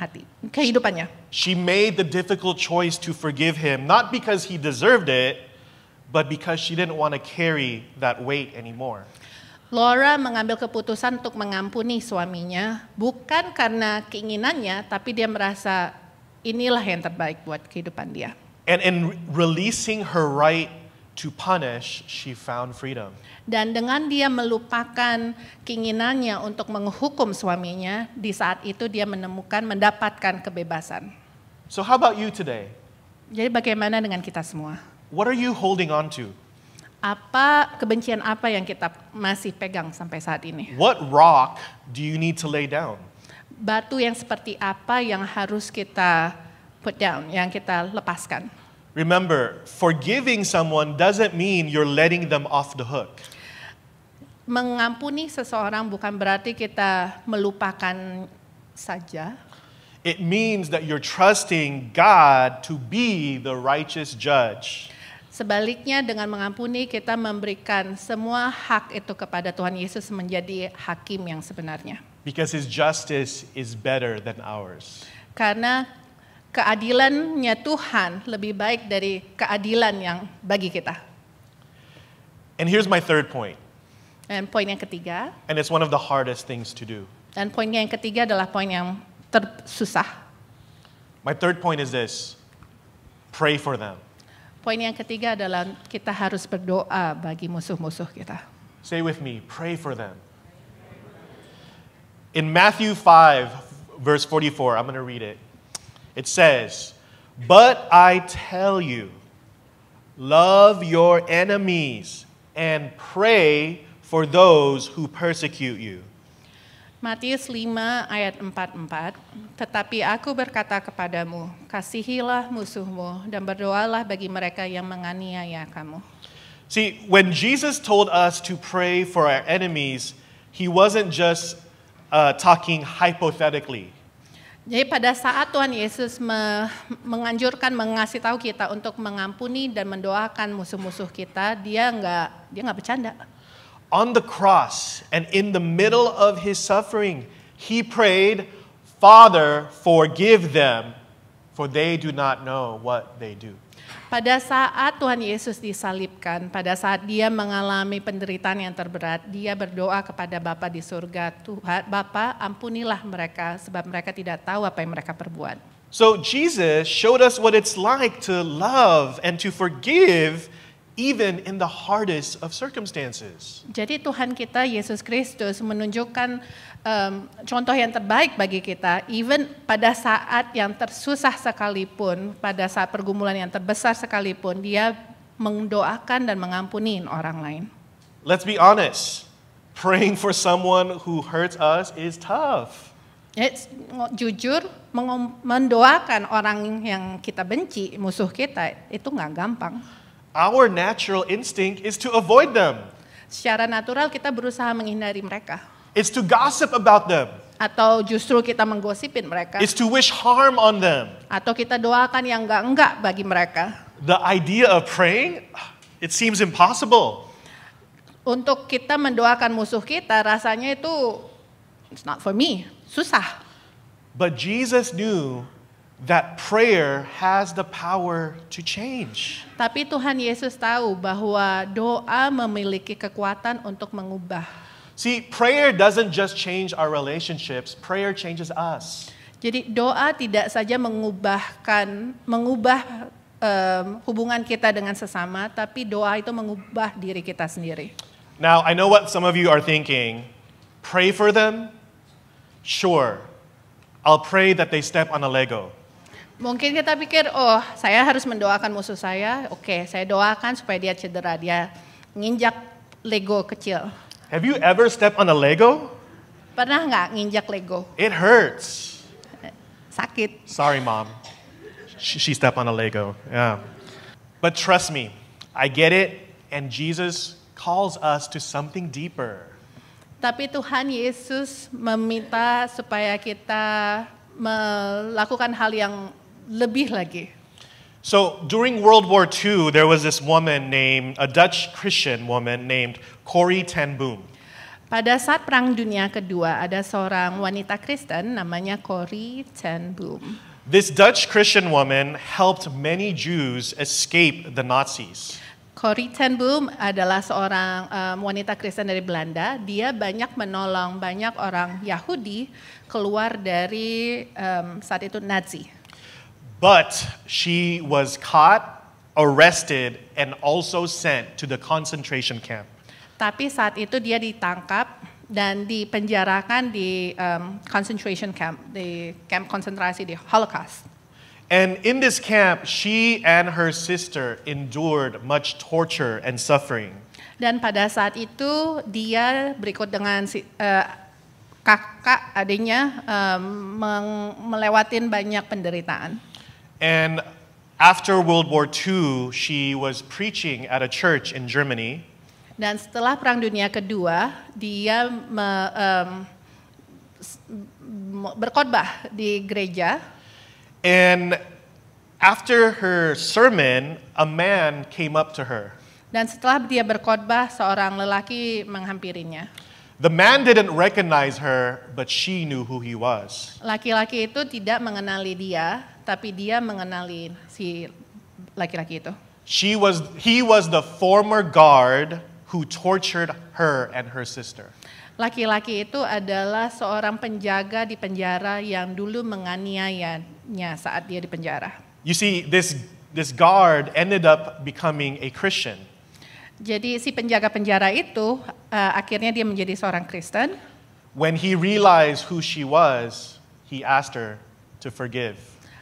She made the difficult choice to forgive him, not because he deserved it, but because she didn't want to carry that weight anymore. Laura mengambil keputusan untuk mengampuni suaminya, bukan karena keinginannya, tapi dia merasa inilah yang terbaik buat kehidupan dia. And in releasing her right to punish, she found freedom. Dan dengan dia melupakan keinginannya untuk menghukum suaminya, di saat itu dia mendapatkan kebebasan. So how about you today? Jadi bagaimana dengan kita semua? What are you holding on to? Kebencian apa yang kita masih pegang sampai saat ini? What rock do you need to lay down? Batu yang seperti apa yang harus kita put down, yang kita lepaskan? Remember, forgiving someone doesn't mean you're letting them off the hook. Mengampuni seseorang bukan berarti kita melupakan saja. It means that you're trusting God to be the righteous judge. Sebaliknya dengan mengampuni kita memberikan semua hak itu kepada Tuhan Yesus menjadi hakim yang sebenarnya. Because his justice is better than ours. Karena keadilannya Tuhan lebih baik dari keadilan yang bagi kita. And here's my third point. Dan poin yang ketiga. And it's one of the hardest things to do. Dan poin yang ketiga adalah poin yang tersusah. My third point is this. Pray for them. Poin yang ketiga adalah kita harus berdoa bagi musuh-musuh kita. Say with me, pray for them. In Matthew 5, verse 44, I'm going to read it. It says, "But I tell you, love your enemies and pray for those who persecute you." Matius 5 ayat 44, tetapi aku berkata kepadamu, kasihilah musuhmu dan berdoalah bagi mereka yang menganiaya kamu. See, when Jesus told us to pray for our enemies, he wasn't just talking hypothetically. Jadi pada saat Tuhan Yesus menganjurkan, mengasih tahu kita untuk mengampuni dan mendoakan musuh-musuh kita, dia nggak bercanda. On the cross and in the middle of his suffering, he prayed, "Father, forgive them, for they do not know what they do." Pada saat Tuhan Yesus disalibkan, pada saat dia mengalami penderitaan yang terberat, dia berdoa kepada Bapa di surga, Tuhan, Bapa, ampunilah mereka sebab mereka tidak tahu apa yang mereka perbuat. So Jesus showed us what it's like to love and to forgive even in the hardest of circumstances. Jadi Tuhan kita Yesus Kristus menunjukkan contoh yang terbaik bagi kita, even pada saat yang tersusah sekalipun, pada saat pergumulan yang terbesar sekalipun, dia mendoakan dan mengampuni orang lain. Let's be honest, praying for someone who hurts us is tough. Jujur, mendoakan orang yang kita benci, musuh kita, itu nggak gampang. Our natural instinct is to avoid them. Secara natural kita berusaha menghindari mereka. It's to gossip about them. Atau justru kita menggosipin mereka. It's to wish harm on them. Atau kita doakan yang enggak bagi mereka. The idea of praying, it seems impossible. Untuk kita mendoakan musuh kita, rasanya itu it's not for me, susah. But Jesus knew that prayer has the power to change. Tapi Tuhan Yesus tahu bahwa doa memiliki kekuatan untuk mengubah. See, prayer doesn't just change our relationships, prayer changes us. Jadi doa tidak saja mengubah hubungan kita dengan sesama, tapi doa itu mengubah diri kita sendiri. Now, I know what some of you are thinking. Pray for them? Sure. I'll pray that they step on a Lego. Mungkin kita pikir, oh saya harus mendoakan musuh saya, oke saya doakan supaya dia cedera, dia nginjak Lego kecil. Have you ever stepped on a Lego? Pernah nggak nginjak Lego? It hurts. Sakit. Sorry, Mom. She stepped on a Lego. Yeah. But trust me, I get it, and Jesus calls us to something deeper. Tapi Tuhan Yesus meminta supaya kita melakukan hal yang lebih lagi. So during World War II, there was this woman a Dutch Christian woman named Corrie ten Boom. Pada saat Perang Dunia Kedua, ada seorang wanita Kristen namanya Corrie ten Boom. This Dutch Christian woman helped many Jews escape the Nazis. Corrie ten Boom adalah seorang wanita Kristen dari Belanda. Dia banyak menolong banyak orang Yahudi keluar dari saat itu Nazi. But she was caught, arrested, and also sent to the concentration camp. Tapi saat itu dia ditangkap dan dipenjarakan di concentration camp, di camp konsentrasi di Holocaust. And in this camp, she and her sister endured much torture and suffering. Dan pada saat itu dia berikut dengan kakak adiknya melewatin banyak penderitaan. And after World War II, she was preaching at a church in Germany. Dan setelah Perang Dunia Kedua, dia berkhotbah di gereja. And after her sermon, a man came up to her. Dan setelah dia berkhotbah, seorang lelaki menghampirinya. The man didn't recognize her, but she knew who he was. Laki-laki itu tidak mengenali dia, tapi dia mengenali si laki-laki itu. He was the former guard who tortured her and her sister. Laki-laki itu adalah seorang penjaga di penjara yang dulu menganiayanya saat dia di penjara. You see, this guard ended up becoming a Christian. Jadi si penjaga penjara itu akhirnya dia menjadi seorang Kristen. When he realized who she was, he asked her to forgive.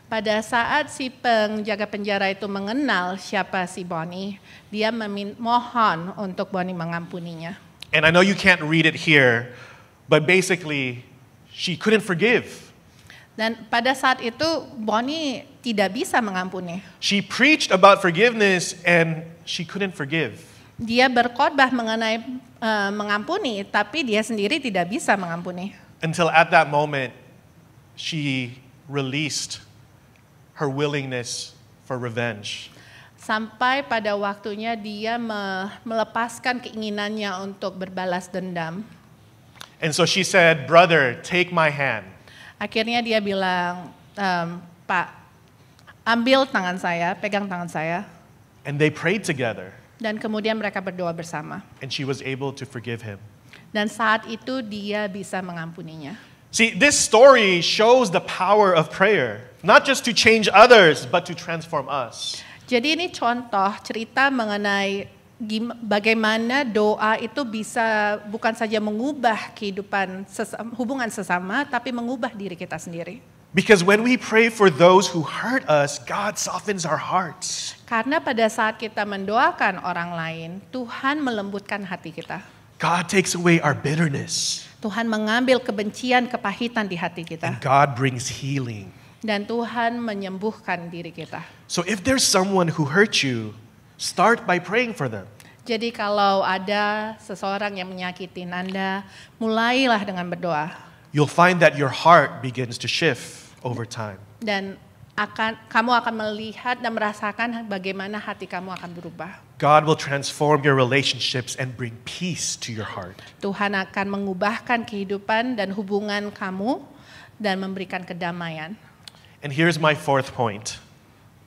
Pada saat si penjaga penjara itu mengenal siapa si Bonnie, dia memohon untuk Bonnie mengampuninya. And I know you can't read it here, but basically she couldn't forgive. Dan pada saat itu Bonnie tidak bisa mengampuni. She preached about forgiveness and she couldn't forgive. Dia berkhotbah mengenai mengampuni, tapi dia sendiri tidak bisa mengampuni. Until at that moment, she released her willingness for revenge. Sampai pada waktunya dia melepaskan keinginannya untuk berbalas dendam. And so she said, "Brother, take my hand." Akhirnya dia bilang, Pak, ambil tangan saya, pegang tangan saya. And they prayed together. Dan kemudian mereka berdoa bersama. And she was able to forgive him. Dan saat itu dia bisa mengampuninya. See, this story shows the power of prayer, not just to change others, but to transform us. Jadi ini contoh cerita mengenai bagaimana doa itu bisa bukan saja mengubah kehidupan hubungan sesama, tapi mengubah diri kita sendiri. Because when we pray for those who hurt us, God softens our hearts. Karena pada saat kita mendoakan orang lain, Tuhan melembutkan hati kita. God takes away our bitterness. Tuhan mengambil kebencian, kepahitan di hati kita. And God brings healing. Dan Tuhan menyembuhkan diri kita. So if there's someone who hurt you, start by praying for them. Jadi kalau ada seseorang yang menyakiti Anda, mulailah dengan berdoa. You'll find that your heart begins to shift over time. Dan kamu akan melihat dan merasakan bagaimana hati kamu akan berubah. God will transform your relationships and bring peace to your heart. Tuhan akan mengubahkan kehidupan dan hubungan kamu dan memberikan kedamaian. And here's my fourth point.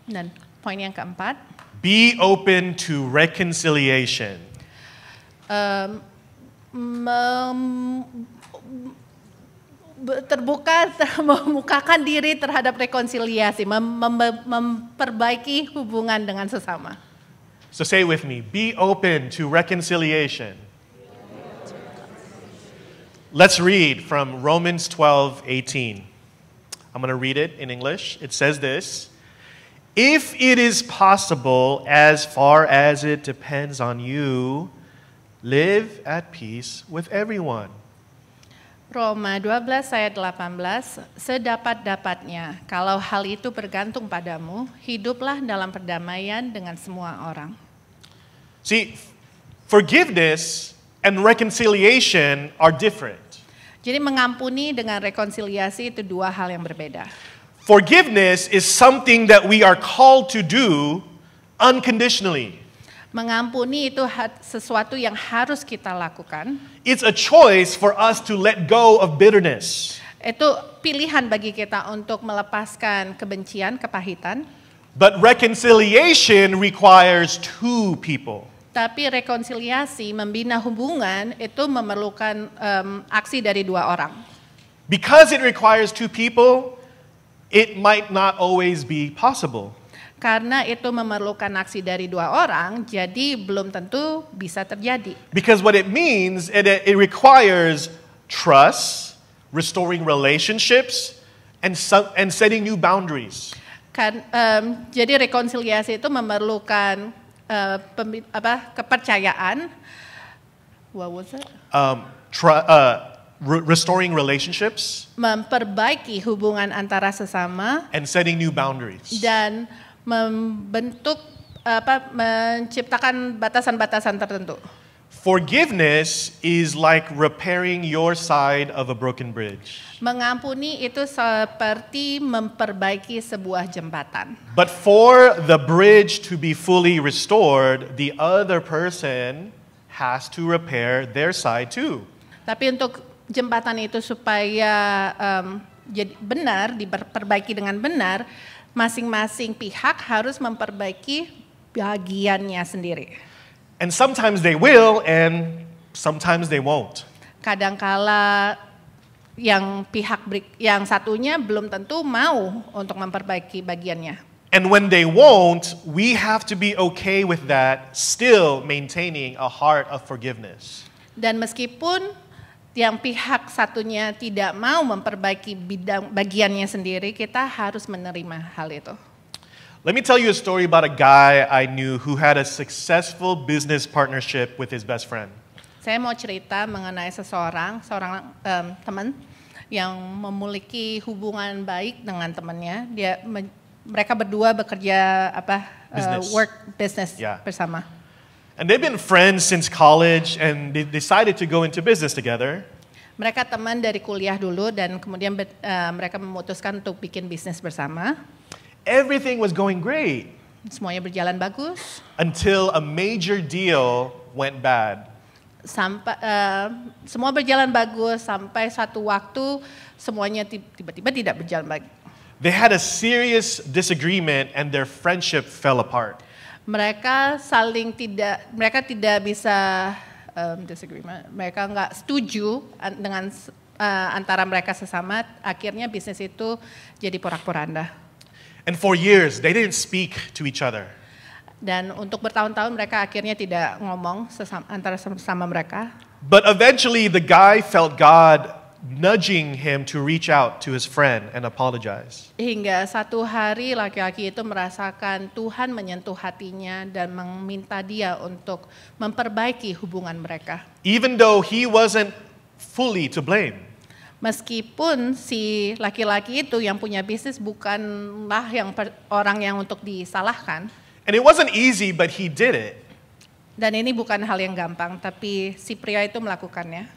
Dan poin yang keempat, Be open to reconciliation. Terbuka, memukakan diri terhadap rekonsiliasi, memperbaiki hubungan dengan sesama. So say it with me, be open to reconciliation. Let's read from Romans 12:18. I'm going to read it in English. It says this, if it is possible, as far as it depends on you, live at peace with everyone. Roma 12 ayat 18, sedapat-dapatnya, kalau hal itu bergantung padamu, hiduplah dalam perdamaian dengan semua orang. See, forgiveness and reconciliation are different. Jadi mengampuni dengan rekonsiliasi itu dua hal yang berbeda. Forgiveness is something that we are called to do unconditionally. Mengampuni itu sesuatu yang harus kita lakukan. It's a choice for us to let go of bitterness. Itu pilihan bagi kita untuk melepaskan kebencian, kepahitan. But reconciliation requires two people. Tapi rekonsiliasi, membina hubungan itu memerlukan aksi dari dua orang. Because it requires two people, it might not always be possible. Karena itu memerlukan aksi dari dua orang, jadi belum tentu bisa terjadi. Because what it means, it requires trust, restoring relationships, and setting new boundaries. Jadi rekonsiliasi itu memerlukan kepercayaan. What was it? Restoring relationships. Memperbaiki hubungan antara sesama. And setting new boundaries. Dan menciptakan batasan-batasan tertentu. Forgiveness is like repairing your side of a broken bridge. Mengampuni itu seperti memperbaiki sebuah jembatan. But for the bridge to be fully restored, the other person has to repair their side too. Tapi untuk jembatan itu supaya jadi benar, diperbaiki dengan benar, masing-masing pihak harus memperbaiki bagiannya sendiri. And sometimes they will, and sometimes they won't. Kadangkala yang yang satunya belum tentu mau untuk memperbaiki bagiannya. And when they won't, we have to be okay with that, still maintaining a heart of forgiveness. Dan meskipun yang pihak satunya tidak mau memperbaiki bagiannya sendiri, kita harus menerima hal itu. Let me tell you a story about a guy I knew who had a successful business partnership with his best friend. Saya mau cerita mengenai seorang teman yang memiliki hubungan baik dengan temannya. Mereka berdua bekerja business bersama. And they've been friends since college, and they decided to go into business together. Mereka teman dari kuliah dulu, dan kemudian mereka memutuskan untuk bikin bisnis bersama. Everything was going great. Semuanya berjalan bagus. Until a major deal went bad. Semua berjalan bagus sampai satu waktu semuanya tiba-tiba tidak berjalan baik. They had a serious disagreement and their friendship fell apart. Mereka tidak bisa disagreement. Mereka nggak setuju dengan antara mereka sesama. Akhirnya bisnis itu jadi porak-poranda. And for years they didn't speak to each other. Dan untuk bertahun-tahun mereka akhirnya tidak ngomong antara sesama mereka. But eventually the guy felt God nudging him to reach out to his friend and apologize. Hingga satu hari laki-laki itu merasakan Tuhan menyentuh hatinya dan meminta dia untuk memperbaiki hubungan mereka. Even though he wasn't fully to blame. Meskipun si laki-laki itu yang punya bisnis bukanlah orang yang untuk disalahkan. And it wasn't easy, but he did it. Dan ini bukan hal yang gampang, tapi si pria itu melakukannya.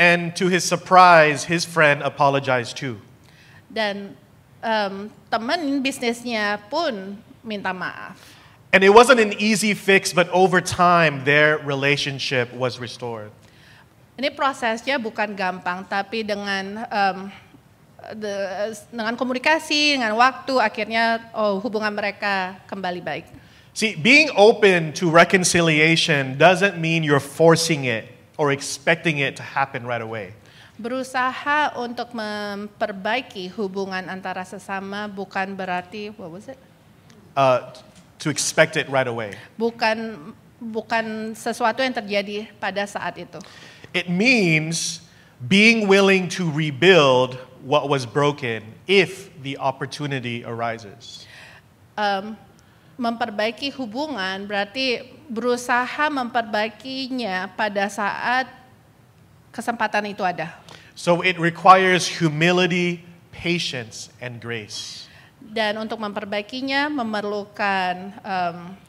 And to his surprise, his friend apologized too. Dan teman bisnisnya pun minta maaf. And it wasn't an easy fix, but over time their relationship was restored. Ini prosesnya bukan gampang, tapi dengan dengan komunikasi, dengan waktu, akhirnya hubungan mereka kembali baik. See, being open to reconciliation doesn't mean you're forcing it or expecting it to happen right away. Berusaha untuk memperbaiki hubungan antara sesama bukan berarti, what was it? To expect it right away. Bukan sesuatu yang terjadi pada saat itu. It means being willing to rebuild what was broken if the opportunity arises. Memperbaiki hubungan berarti berusaha memperbaikinya pada saat kesempatan itu ada. So it requires humility, patience, and grace. Dan untuk memperbaikinya memerlukan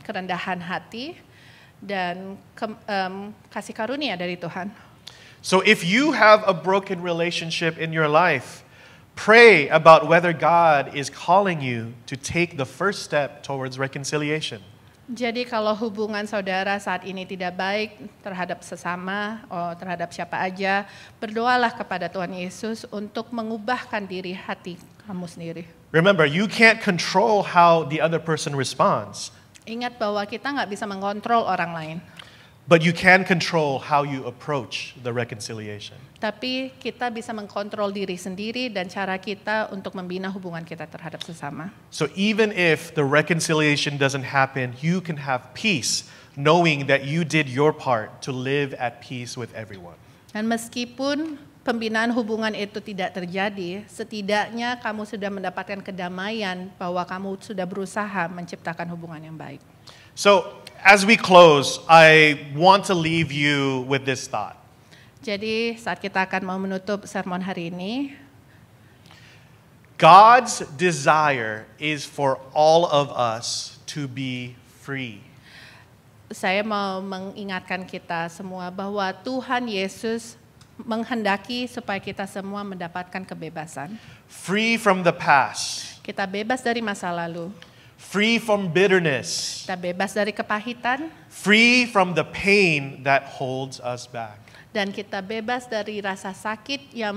kerendahan hati dan kasih karunia dari Tuhan. So if you have a broken relationship in your life, pray about whether God is calling you to take the first step towards reconciliation. Jadi kalau hubungan saudara saat ini tidak baik terhadap sesama, terhadap siapa aja, berdoalah kepada Tuhan Yesus untuk mengubahkan diri hati kamu sendiri. Remember, you can't control how the other person responds, Ingat bahwa kita nggak bisa mengontrol orang lain, but you can control how you approach the reconciliation. tapi kita bisa mengkontrol diri sendiri dan cara kita untuk membina hubungan kita terhadap sesama. So even if the reconciliation doesn't happen, you can have peace knowing that you did your part to live at peace with everyone. Dan meskipun pembinaan hubungan itu tidak terjadi, setidaknya kamu sudah mendapatkan kedamaian bahwa kamu sudah berusaha menciptakan hubungan yang baik. So as we close, I want to leave you with this thought. Jadi saat kita akan mau menutup sermon hari ini, God's desire is for all of us to be free. saya mau mengingatkan kita semua bahwa Tuhan Yesus menghendaki supaya kita semua mendapatkan kebebasan. Free from the past. Kita bebas dari masa lalu, Free from bitterness. kita bebas dari kepahitan, Free from the pain that holds us back. dan kita bebas dari rasa sakit yang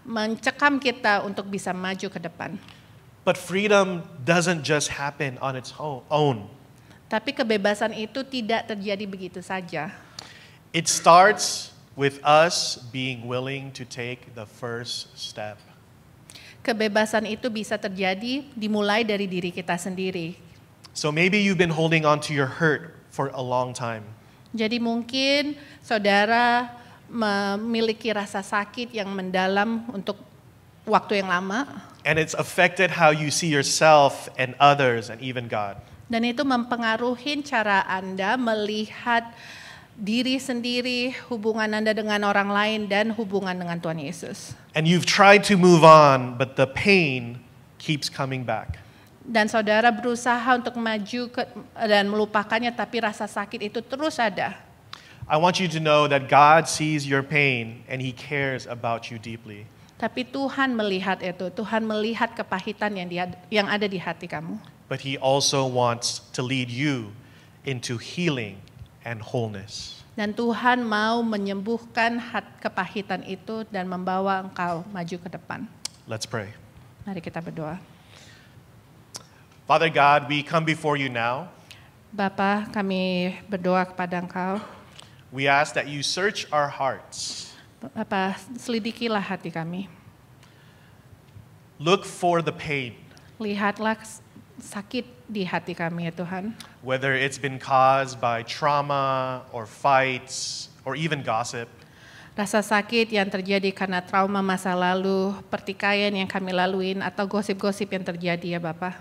mencekam kita untuk bisa maju ke depan. But freedom doesn't just happen on its own. Tapi kebebasan itu tidak terjadi begitu saja. It starts with us being willing to take the first step. Kebebasan itu bisa terjadi dimulai dari diri kita sendiri. So maybe you've been holding on to your hurt for a long time. Jadi mungkin saudara memiliki rasa sakit yang mendalam untuk waktu yang lama. And it's affected how you see yourself and others and even God. Dan itu mempengaruhi cara Anda melihat diri sendiri, hubungan Anda dengan orang lain, dan hubungan dengan Tuhan Yesus. And you've tried to move on, but the pain keeps coming back. Dan saudara berusaha untuk maju dan melupakannya, tapi rasa sakit itu terus ada. I want you to know that God sees your pain and He cares about you deeply. Tapi Tuhan melihat itu, Tuhan melihat kepahitan yang ada di hati kamu. But He also wants to lead you into healing and wholeness. Dan Tuhan mau menyembuhkan kepahitan itu dan membawa engkau maju ke depan. Let's pray. Mari kita berdoa. Father God, we come before you now. Bapa, kami berdoa kepada engkau. We ask that you search our hearts. Bapa, selidikilah hati kami. Look for the pain, Lihatlah sakit di hati kami ya Tuhan. whether it's been caused by trauma or fights or even gossip. Rasa sakit yang terjadi karena trauma masa lalu, pertikaian yang kami laluin, atau gosip-gosip yang terjadi ya Bapa.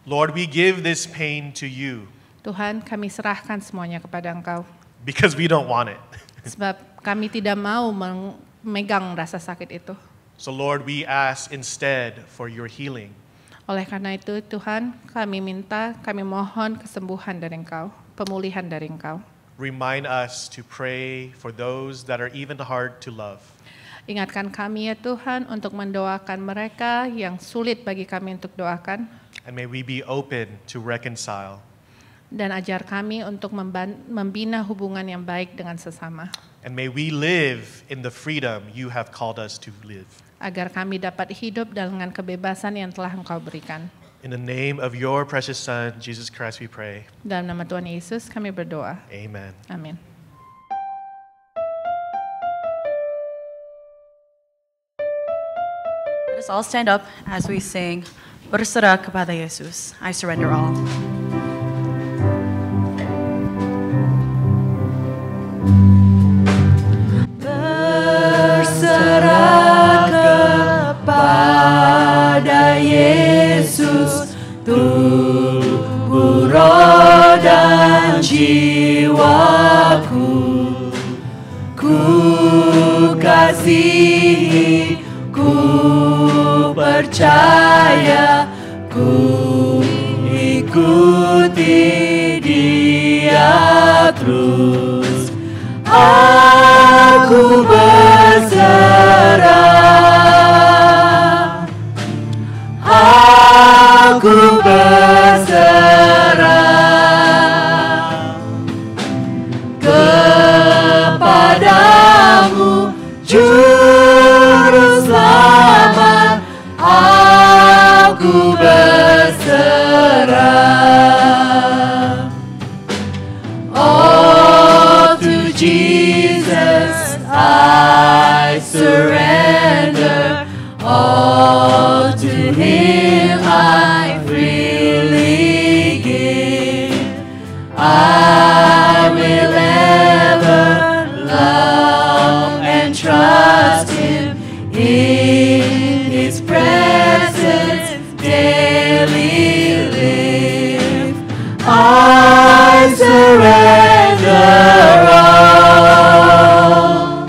Lord, we give this pain to you Tuhan, kami serahkan semuanya kepada Engkau. because we don't want it. Sebab kami tidak mau memegang rasa sakit itu. So Lord, we ask instead for your healing. Oleh karena itu Tuhan, kami mohon kesembuhan dari Engkau, pemulihan dari Engkau. Remind us to pray for those that are even hard to love. Ingatkan kami ya Tuhan untuk mendoakan mereka yang sulit bagi kami untuk doakan. And may we be open to reconcile. Dan ajar kami untuk membina hubungan yang baik dengan sesama. And may we live in the freedom you have called us to live. Agar kami dapat hidup dengan kebebasan yang telah Engkau berikan. In the name of your precious Son, Jesus Christ, we pray. Dalam nama Tuhan Yesus kami berdoa. Amen. Amin. Let us all stand up as we sing, Berserah kepada Yesus, I surrender all. Berserah kepada Yesus, tubuh, roh dan jiwaku. Ku kasihi, ku percaya, ku ikuti Dia terus. Aku berserah, aku berserah kepadamu, Juru Selamat. Aku berserah. Oh, to Jesus I surrender. All to Him I freely give. I will ever love and trust Him, in His presence daily live. I surrender all.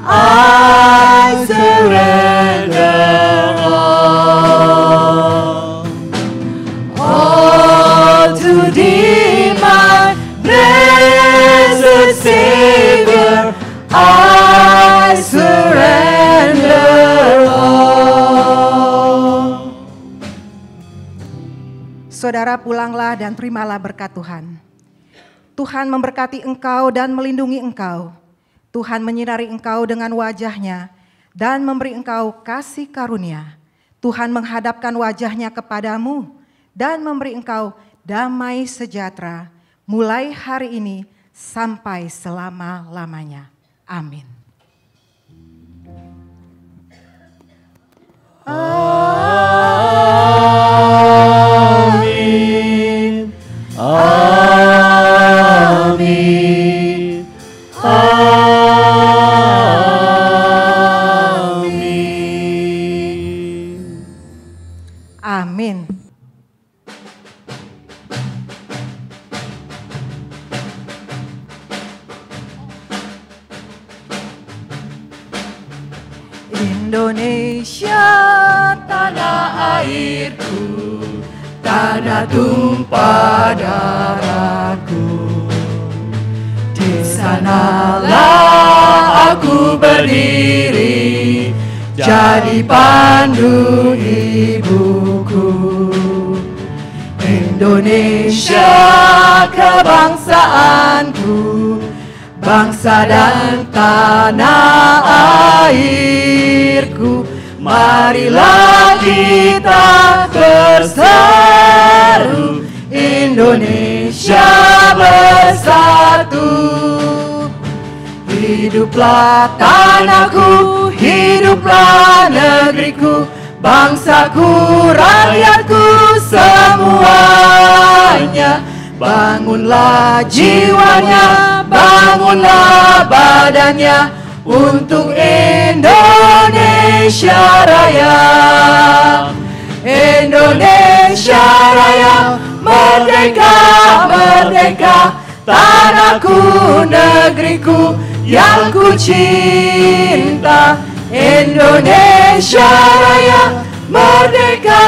I surrender all. All to Thee, my blessed Savior, I surrender all. Saudara, pulanglah dan terimalah berkat Tuhan. Tuhan memberkati engkau dan melindungi engkau. Tuhan menyinari engkau dengan wajah-Nya dan memberi engkau kasih karunia. Tuhan menghadapkan wajah-Nya kepadamu dan memberi engkau damai sejahtera mulai hari ini sampai selama-lamanya. Amin. Amin. Amin. Amin. Amin. Indonesia, tanah airku, tanah tumpah darahku. Di sanalah aku berdiri, jadi pandu ibuku. Indonesia kebangsaanku, bangsa dan tanah airku. Marilah kita berseru, Indonesia bersatu. Hiduplah tanahku, hiduplah negeriku, bangsaku, rakyatku semuanya. Bangunlah jiwanya, bangunlah badannya, untuk Indonesia Raya. Indonesia Raya, merdeka, merdeka, tanahku, negeriku yang ku cinta. Indonesia Raya, merdeka,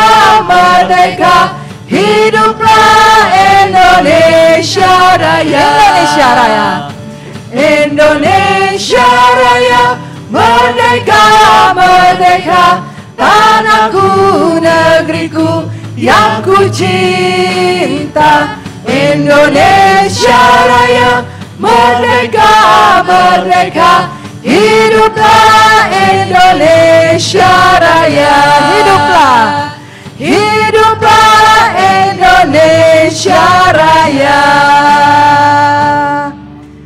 merdeka, hiduplah Indonesia Raya. Indonesia Raya, Indonesia Raya, merdeka, merdeka, tanahku, negeriku yang ku cinta. Indonesia Raya, merdeka, merdeka. Hiduplah Indonesia Raya. Hiduplah. Hiduplah Indonesia Raya.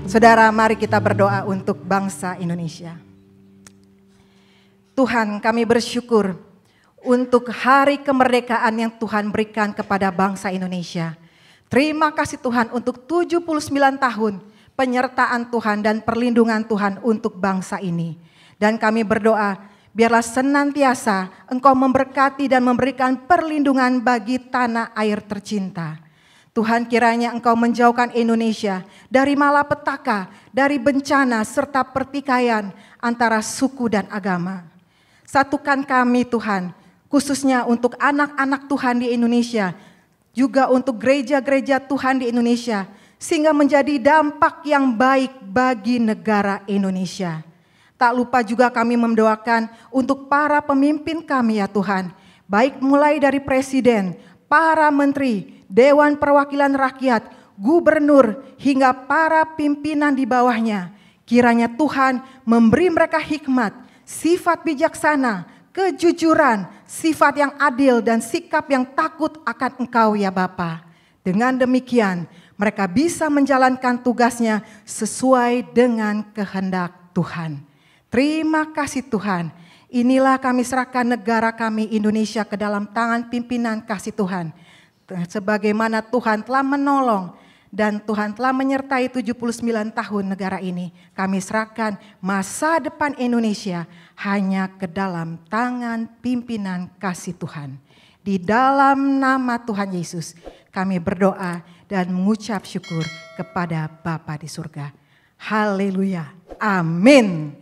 Saudara, mari kita berdoa untuk bangsa Indonesia. Tuhan, kami bersyukur untuk hari kemerdekaan yang Tuhan berikan kepada bangsa Indonesia. Terima kasih Tuhan untuk 79 tahun penyertaan Tuhan dan perlindungan Tuhan untuk bangsa ini. Dan kami berdoa, biarlah senantiasa Engkau memberkati dan memberikan perlindungan bagi tanah air tercinta. Tuhan, kiranya Engkau menjauhkan Indonesia dari malapetaka, dari bencana serta pertikaian antara suku dan agama. Satukan kami Tuhan, khususnya untuk anak-anak Tuhan di Indonesia, juga untuk gereja-gereja Tuhan di Indonesia, sehingga menjadi dampak yang baik bagi negara Indonesia. Tak lupa juga kami mendoakan untuk para pemimpin kami ya Tuhan, baik mulai dari presiden, para menteri, Dewan Perwakilan Rakyat, gubernur, hingga para pimpinan di bawahnya. Kiranya Tuhan memberi mereka hikmat, sifat bijaksana, kejujuran, sifat yang adil dan sikap yang takut akan Engkau ya Bapa. Dengan demikian, mereka bisa menjalankan tugasnya sesuai dengan kehendak Tuhan. Terima kasih Tuhan. Inilah kami serahkan negara kami Indonesia ke dalam tangan pimpinan kasih Tuhan. Sebagaimana Tuhan telah menolong dan Tuhan telah menyertai 79 tahun negara ini. Kami serahkan masa depan Indonesia hanya ke dalam tangan pimpinan kasih Tuhan. Di dalam nama Tuhan Yesus kami berdoa dan mengucap syukur kepada Bapa di surga. Haleluya. Amin.